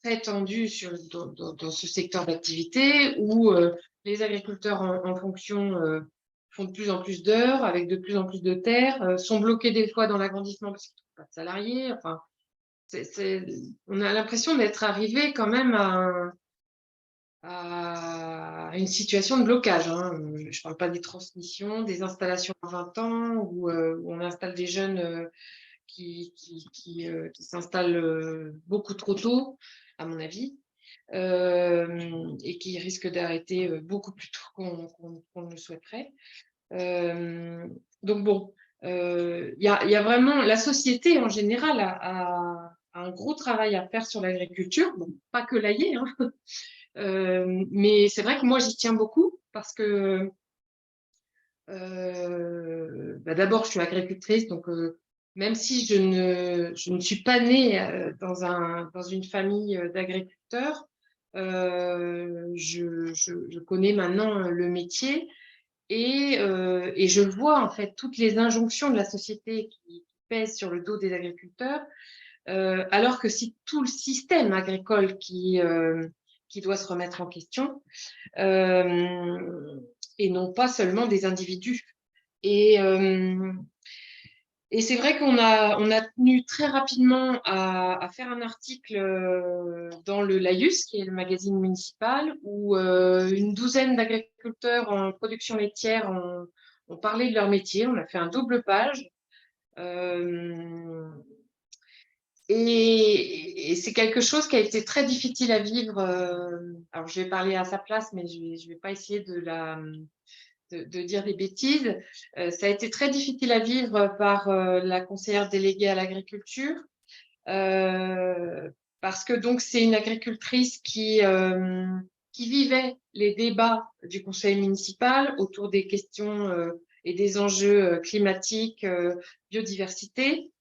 très tendue dans ce secteur d'activité où les agriculteurs en fonction font de plus en plus d'heures, avec de plus en plus de terres, sont bloqués des fois dans l'agrandissement parce qu'ils ne trouvent pas de salariés. Enfin, on a l'impression d'être arrivé quand même à une situation de blocage. Je ne parle pas des transmissions, des installations à 20 ans, où on installe des jeunes qui s'installent beaucoup trop tôt, à mon avis, et qui risquent d'arrêter beaucoup plus tôt qu'on ne le souhaiterait. Donc bon, il y a vraiment, la société en général a un gros travail à faire sur l'agriculture, bon, pas que l'AIE, mais c'est vrai que moi j'y tiens beaucoup parce que d'abord je suis agricultrice, donc même si je ne suis pas née dans une famille d'agriculteurs, je connais maintenant le métier. Et je vois en fait toutes les injonctions de la société qui pèsent sur le dos des agriculteurs, alors que c'est tout le système agricole qui doit se remettre en question, et non pas seulement des individus. Et c'est vrai qu'on a tenu très rapidement à faire un article dans le Laïus, qui est le magazine municipal, où une douzaine d'agriculteurs en production laitière ont parlé de leur métier. On a fait un double page. Et c'est quelque chose qui a été très difficile à vivre. Alors, je vais parler à sa place, mais je ne vais pas essayer de de dire des bêtises. Ça a été très difficile à vivre par la conseillère déléguée à l'agriculture, parce que donc c'est une agricultrice qui vivait les débats du conseil municipal autour des questions et des enjeux climatiques, biodiversité,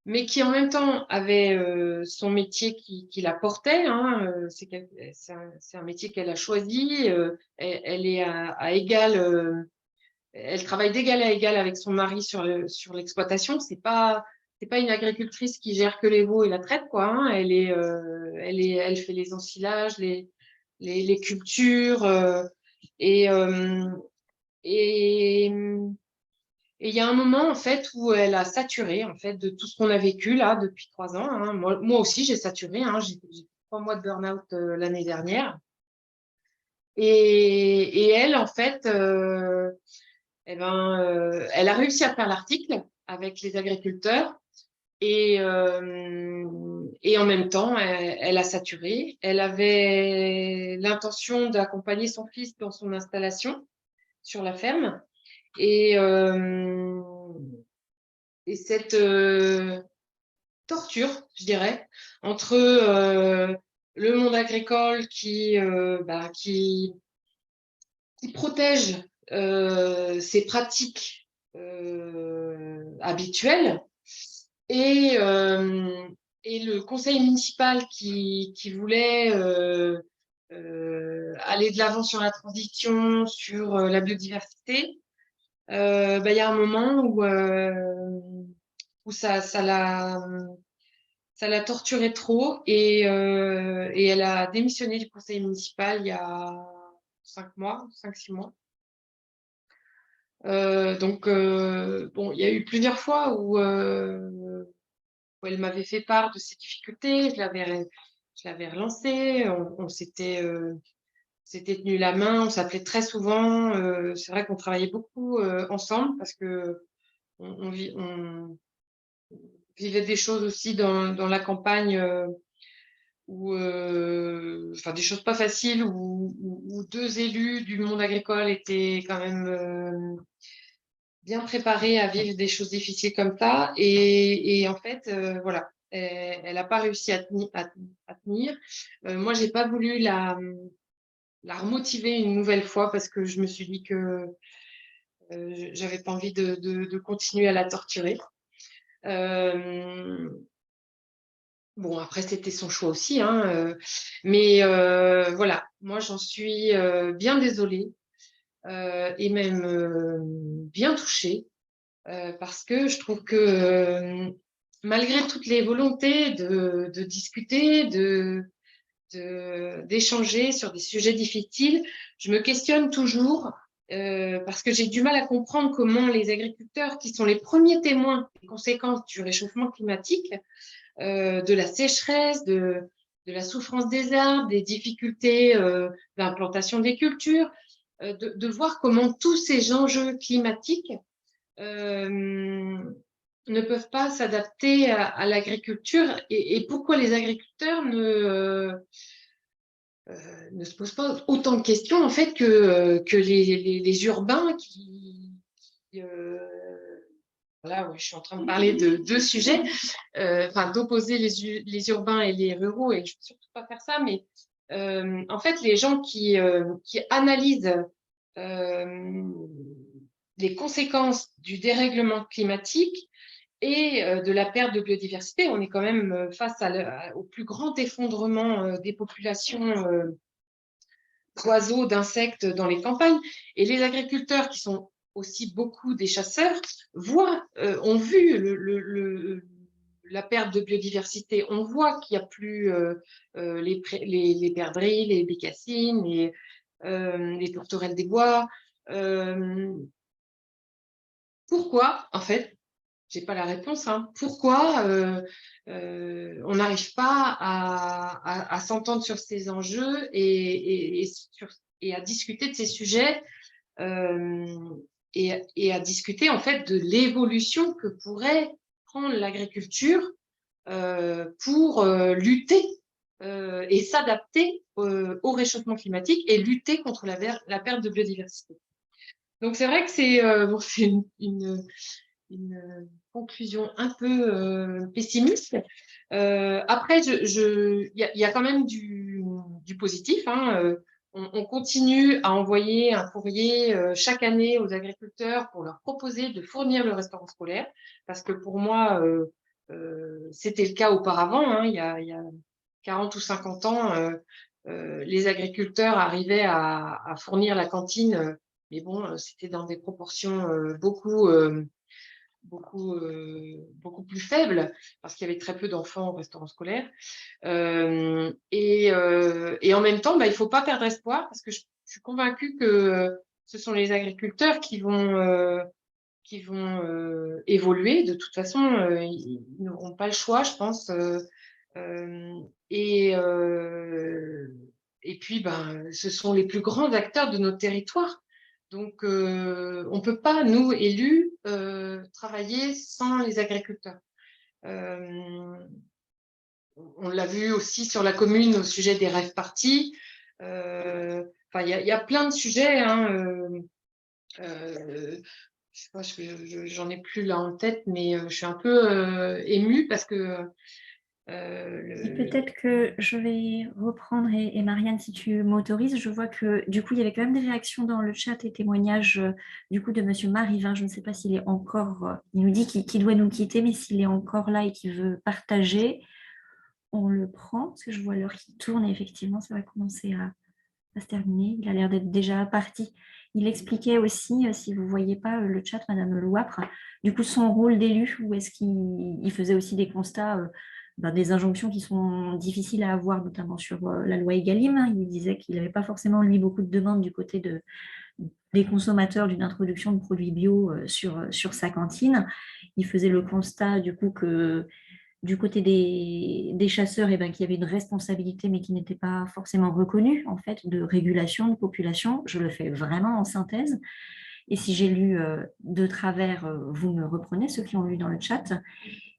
mais qui en même temps avait son métier qui la portait. Hein, c'est un métier qu'elle a choisi. Elle est à égal, elle travaille d'égal à égal avec son mari sur l'exploitation. C'est pas une agricultrice qui gère que les veaux et la traite, quoi. Hein. Elle fait les ensilages, les cultures et il y a un moment, en fait, où elle a saturé, en fait, de tout ce qu'on a vécu, là, depuis 3 ans. Hein. Moi aussi, j'ai saturé. Hein. J'ai 3 mois de burn-out l'année dernière. Et elle, en fait, elle a réussi à faire l'article avec les agriculteurs. Et en même temps, elle a saturé. Elle avait l'intention d'accompagner son fils dans son installation sur la ferme. Et cette torture, je dirais, entre le monde agricole qui protège ses pratiques habituelles et le conseil municipal qui voulait aller de l'avant sur la transition, sur la biodiversité. Il y a un moment où ça l'a torturée trop et elle a démissionné du conseil municipal il y a 5-6 mois. Donc, bon, il y a eu plusieurs fois où elle m'avait fait part de ses difficultés, je l'avais relancée, on s'était tenu la main, on s'appelait très souvent. C'est vrai qu'on travaillait beaucoup ensemble parce que on vivait des choses aussi dans la campagne des choses pas faciles où 2 élus du monde agricole étaient quand même bien préparés à vivre des choses difficiles comme ça. Et en fait, voilà, elle n'a pas réussi à tenir. Moi, j'ai pas voulu la remotiver une nouvelle fois parce que je me suis dit que j'avais pas envie de continuer à la torturer. Bon, après, c'était son choix aussi, hein, mais voilà, moi, j'en suis bien désolée et même bien touchée parce que je trouve que malgré toutes les volontés de discuter, d'échanger sur des sujets difficiles, je me questionne toujours parce que j'ai du mal à comprendre comment les agriculteurs, qui sont les premiers témoins des conséquences du réchauffement climatique, de la sécheresse, de la souffrance des arbres, des difficultés d'implantation des cultures, de voir comment tous ces enjeux climatiques ne peuvent pas s'adapter à l'agriculture et pourquoi les agriculteurs ne se posent pas autant de questions en fait que les urbains qui voilà, oui, je suis en train de parler de 2 sujets, d'opposer les urbains et les ruraux, et je ne veux surtout pas faire ça, mais en fait, les gens qui analysent les conséquences du dérèglement climatique et de la perte de biodiversité, on est quand même face au plus grand effondrement des populations d'oiseaux, d'insectes dans les campagnes, et les agriculteurs qui sont aussi beaucoup des chasseurs ont vu la perte de biodiversité. On voit qu'il n'y a plus les perdrix, les bécassines, les tourterelles des bois. Pourquoi, en fait, j'ai pas la réponse, hein, pourquoi on n'arrive pas à s'entendre sur ces enjeux et à discuter de ces sujets et à discuter en fait de l'évolution que pourrait prendre l'agriculture pour lutter et s'adapter au réchauffement climatique et lutter contre la perte de biodiversité. Donc, c'est vrai que c'est c'est une conclusion un peu pessimiste. Après, il y a quand même du positif, hein. On continue à envoyer un courrier chaque année aux agriculteurs pour leur proposer de fournir le restaurant scolaire, parce que pour moi, c'était le cas auparavant, hein, il y a 40 ou 50 ans, les agriculteurs arrivaient à fournir la cantine, mais bon, c'était dans des proportions beaucoup plus faibles, parce qu'il y avait très peu d'enfants au restaurant scolaire. Et en même temps, il ne faut pas perdre espoir, parce que je suis convaincue que ce sont les agriculteurs qui vont évoluer. De toute façon, ils n'auront pas le choix, je pense. Et puis, ce sont les plus grands acteurs de notre territoire. Donc, on ne peut pas, nous, élus, travailler sans les agriculteurs. On l'a vu aussi sur la commune au sujet des rave parties. Il y a plein de sujets, hein. Je sais pas, j'en ai plus là en tête, mais je suis un peu émue parce que Et peut-être que je vais reprendre, et Marianne, si tu m'autorises, je vois que du coup, il y avait quand même des réactions dans le chat et témoignages du coup de Monsieur Marivin. Je ne sais pas s'il est encore, il nous dit qu'il doit nous quitter, mais s'il est encore là et qu'il veut partager, on le prend, parce que je vois l'heure qui tourne et effectivement, ça va commencer à se terminer. Il a l'air d'être déjà parti. Il expliquait aussi, si vous ne voyez pas le chat, Madame Louapre, du coup, son rôle d'élu, où est-ce qu'il faisait aussi des constats, des injonctions qui sont difficiles à avoir, notamment sur la loi Egalim. Il disait qu'il n'avait pas forcément, lui, beaucoup de demandes du côté des consommateurs d'une introduction de produits bio sur sa cantine. Il faisait le constat, du coup, que du côté des chasseurs, qu'il y avait une responsabilité, mais qui n'était pas forcément reconnue, en fait, de régulation de population. Je le fais vraiment en synthèse. Et si j'ai lu de travers, vous me reprenez, ceux qui ont lu dans le chat.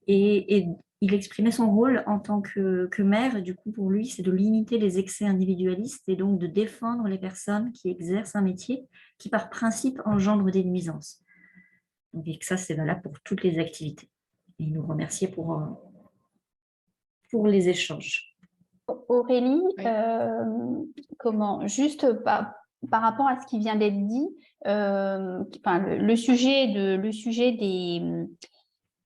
Et il exprimait son rôle en tant que maire. Du coup, pour lui, c'est de limiter les excès individualistes et donc de défendre les personnes qui exercent un métier qui, par principe, engendre des nuisances. Donc, et que ça, c'est valable pour toutes les activités. Et il nous remerciait pour les échanges. Aurélie, Oui. juste par rapport à ce qui vient d'être dit, le sujet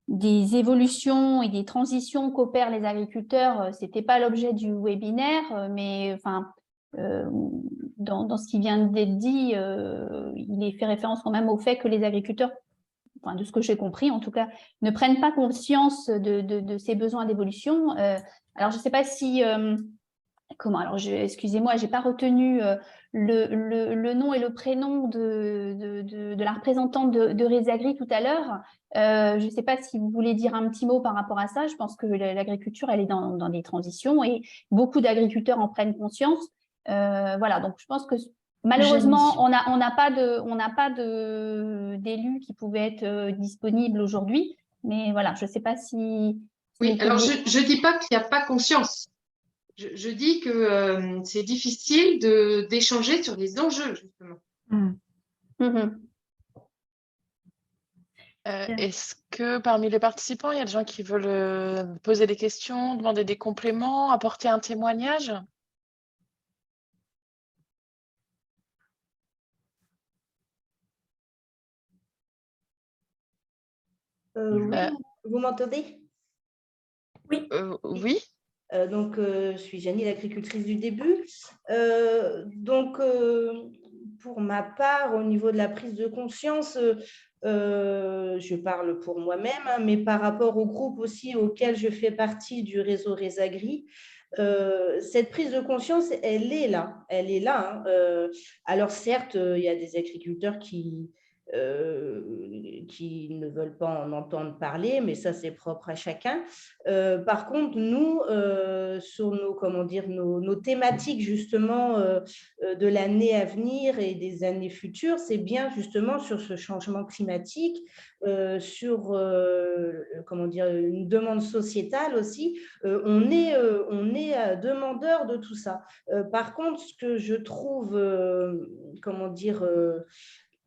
des évolutions et des transitions qu'opèrent les agriculteurs, ce n'était pas l'objet du webinaire, mais dans ce qui vient d'être dit, il est fait référence quand même au fait que les agriculteurs, de ce que j'ai compris en tout cas, ne prennent pas conscience de ces besoins d'évolution. Alors, je ne sais pas si… excusez-moi, je n'ai pas retenu le nom et le prénom de la représentante de Resagri tout à l'heure. Je ne sais pas si vous voulez dire un petit mot par rapport à ça. Je pense que l'agriculture, elle est dans des transitions et beaucoup d'agriculteurs en prennent conscience. Voilà, donc je pense que malheureusement, on n'a pas d'élus qui pouvaient être disponibles aujourd'hui. Mais voilà, je ne sais pas si… Oui, alors je ne dis pas qu'il n'y a pas conscience. Je dis que c'est difficile d'échanger sur les enjeux, justement. Est-ce que parmi les participants, il y a des gens qui veulent poser des questions, demander des compléments, apporter un témoignage? Vous m'entendez? Oui. Oui. Je suis Janie, l'agricultrice du début. Pour ma part, au niveau de la prise de conscience, je parle pour moi-même, hein, mais par rapport au groupe aussi auquel je fais partie du réseau Resagri, cette prise de conscience, elle est là. Hein. Alors certes, il y a des agriculteurs qui ne veulent pas en entendre parler, mais ça, c'est propre à chacun. Par contre, nous, sur nos thématiques, justement, de l'année à venir et des années futures, c'est bien justement sur ce changement climatique, sur une demande sociétale aussi. On est demandeur de tout ça. Par contre, ce que je trouve,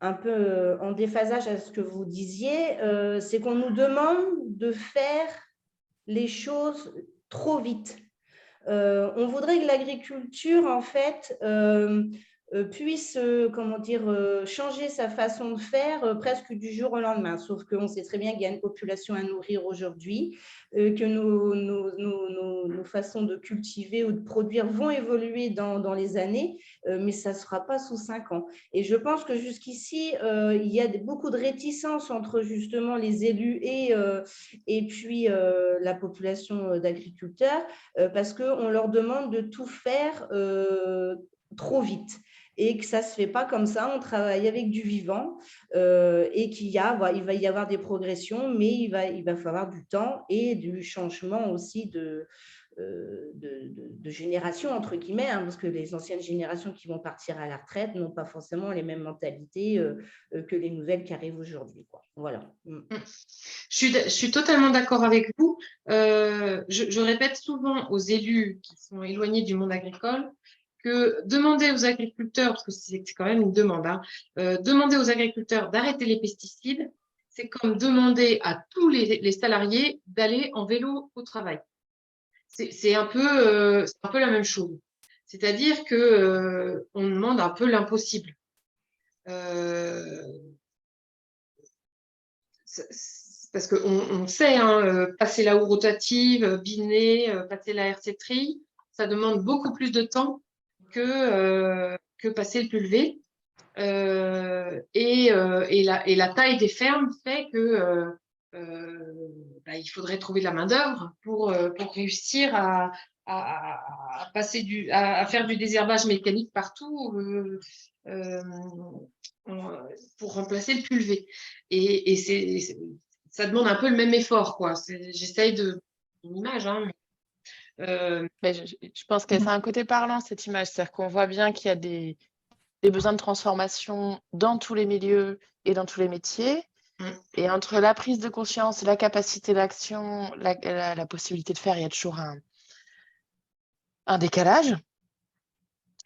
un peu en déphasage à ce que vous disiez, c'est qu'on nous demande de faire les choses trop vite. On voudrait que l'agriculture, en fait, puisse changer sa façon de faire presque du jour au lendemain. Sauf qu'on sait très bien qu'il y a une population à nourrir aujourd'hui, que nos façons de cultiver ou de produire vont évoluer dans les années, mais ça ne se fera pas sous 5 ans. Et je pense que jusqu'ici, il y a beaucoup de réticences entre justement les élus et puis la population d'agriculteurs, parce qu'on leur demande de tout faire trop vite et que ça ne se fait pas comme ça. On travaille avec du vivant et il va y avoir des progressions, mais il va falloir du temps et du changement aussi de génération, entre guillemets, hein, parce que les anciennes générations qui vont partir à la retraite n'ont pas forcément les mêmes mentalités que les nouvelles qui arrivent aujourd'hui. Voilà. Je suis totalement d'accord avec vous. Je répète souvent aux élus qui sont éloignés du monde agricole que demander aux agriculteurs, parce que c'est quand même une demande, hein, demander aux agriculteurs d'arrêter les pesticides, c'est comme demander à tous les salariés d'aller en vélo au travail. C'est un peu la même chose. C'est-à-dire que on demande un peu l'impossible. Parce qu'on sait, hein, passer la houe rotative, biner, passer la RC-tri, ça demande beaucoup plus de temps que passer le pulvé. Et la taille des fermes fait que il faudrait trouver de la main-d'œuvre pour réussir à faire du désherbage mécanique partout pour remplacer le pulvé. Et ça demande un peu le même effort, quoi. J'essaye une image, hein, mais je pense que ça a un côté parlant, cette image. C'est-à-dire qu'on voit bien qu'il y a des besoins de transformation dans tous les milieux et dans tous les métiers. Et entre la prise de conscience, la capacité d'action, la possibilité de faire, il y a toujours un décalage.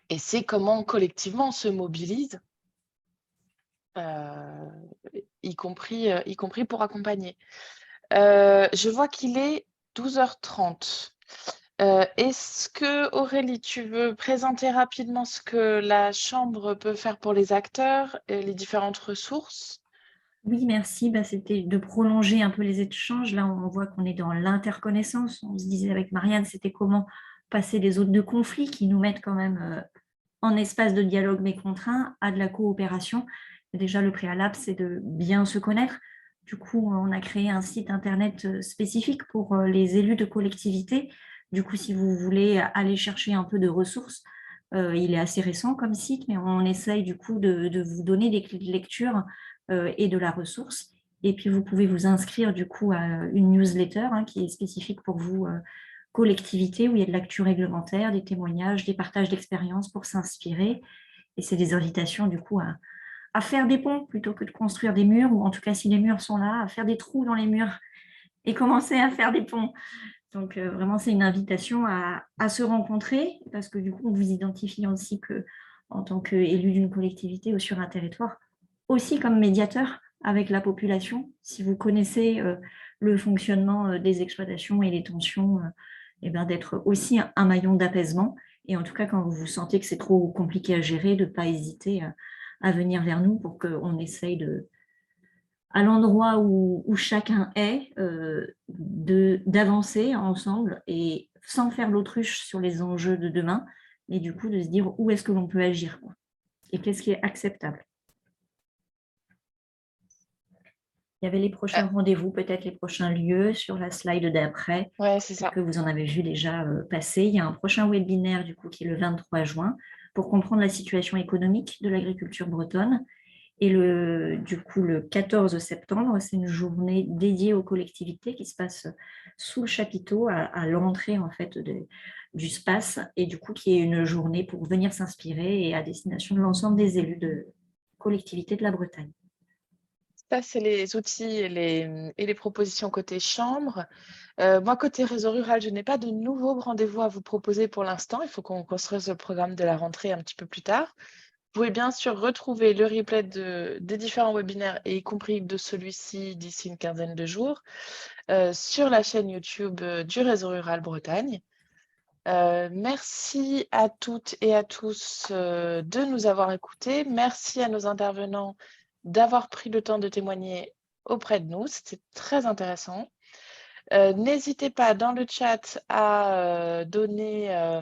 Et c'est comment collectivement on se mobilise, y compris pour accompagner. Je vois qu'il est 12h30. Est-ce que, Aurélie, tu veux présenter rapidement ce que la Chambre peut faire pour les acteurs et les différentes ressources? Oui, merci. C'était de prolonger un peu les échanges. Là, on voit qu'on est dans l'interconnaissance. On se disait avec Marianne, c'était comment passer des zones de conflit qui nous mettent quand même en espace de dialogue mais contraint à de la coopération. Et déjà, le préalable, c'est de bien se connaître. Du coup, on a créé un site internet spécifique pour les élus de collectivités. Du coup, si vous voulez aller chercher un peu de ressources, il est assez récent comme site, mais on essaye du coup de vous donner des clés de lecture et de la ressource. Et puis, vous pouvez vous inscrire du coup à une newsletter qui est spécifique pour vous, collectivité, où il y a de l'actu réglementaire, des témoignages, des partages d'expériences pour s'inspirer. Et c'est des invitations du coup à faire des ponts plutôt que de construire des murs, ou en tout cas, si les murs sont là, à faire des trous dans les murs et commencer à faire des ponts. Donc, vraiment, c'est une invitation à se rencontrer, parce que du coup, on vous identifie aussi en tant qu'élu d'une collectivité ou sur un territoire, aussi comme médiateur avec la population. Si vous connaissez le fonctionnement des exploitations et les tensions, d'être aussi un maillon d'apaisement. Et en tout cas, quand vous vous sentez que c'est trop compliqué à gérer, de ne pas hésiter à venir vers nous pour qu'on essaye à l'endroit où chacun est, d'avancer ensemble et sans faire l'autruche sur les enjeux de demain, mais du coup de se dire où est-ce que l'on peut agir, quoi, et qu'est-ce qui est acceptable. Il y avait les prochains rendez-vous, peut-être les prochains lieux sur la slide d'après, c'est ça. Que vous en avez vu déjà passer. Il y a un prochain webinaire du coup qui est le 23 juin pour comprendre la situation économique de l'agriculture bretonne. Et le 14 septembre, c'est une journée dédiée aux collectivités qui se passe sous le chapiteau à l'entrée en fait du SPACE, et du coup qui est une journée pour venir s'inspirer et à destination de l'ensemble des élus de collectivités de la Bretagne. Ça, c'est les outils et les propositions côté chambre. Moi, côté réseau rural, je n'ai pas de nouveaux rendez-vous à vous proposer pour l'instant. Il faut qu'on construise le programme de la rentrée un petit peu plus tard. pouvez bien sûr retrouver le replay des différents webinaires, et y compris de celui-ci d'ici une quinzaine de jours, sur la chaîne YouTube du Réseau Rural Bretagne. Merci à toutes et à tous de nous avoir écoutés. Merci à nos intervenants d'avoir pris le temps de témoigner auprès de nous. C'était très intéressant. N'hésitez pas dans le chat à donner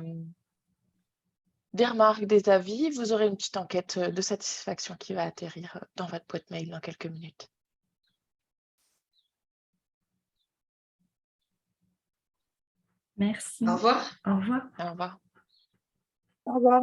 des remarques, des avis. Vous aurez une petite enquête de satisfaction qui va atterrir dans votre boîte mail dans quelques minutes. Merci. Au revoir. Au revoir. Au revoir. Au revoir.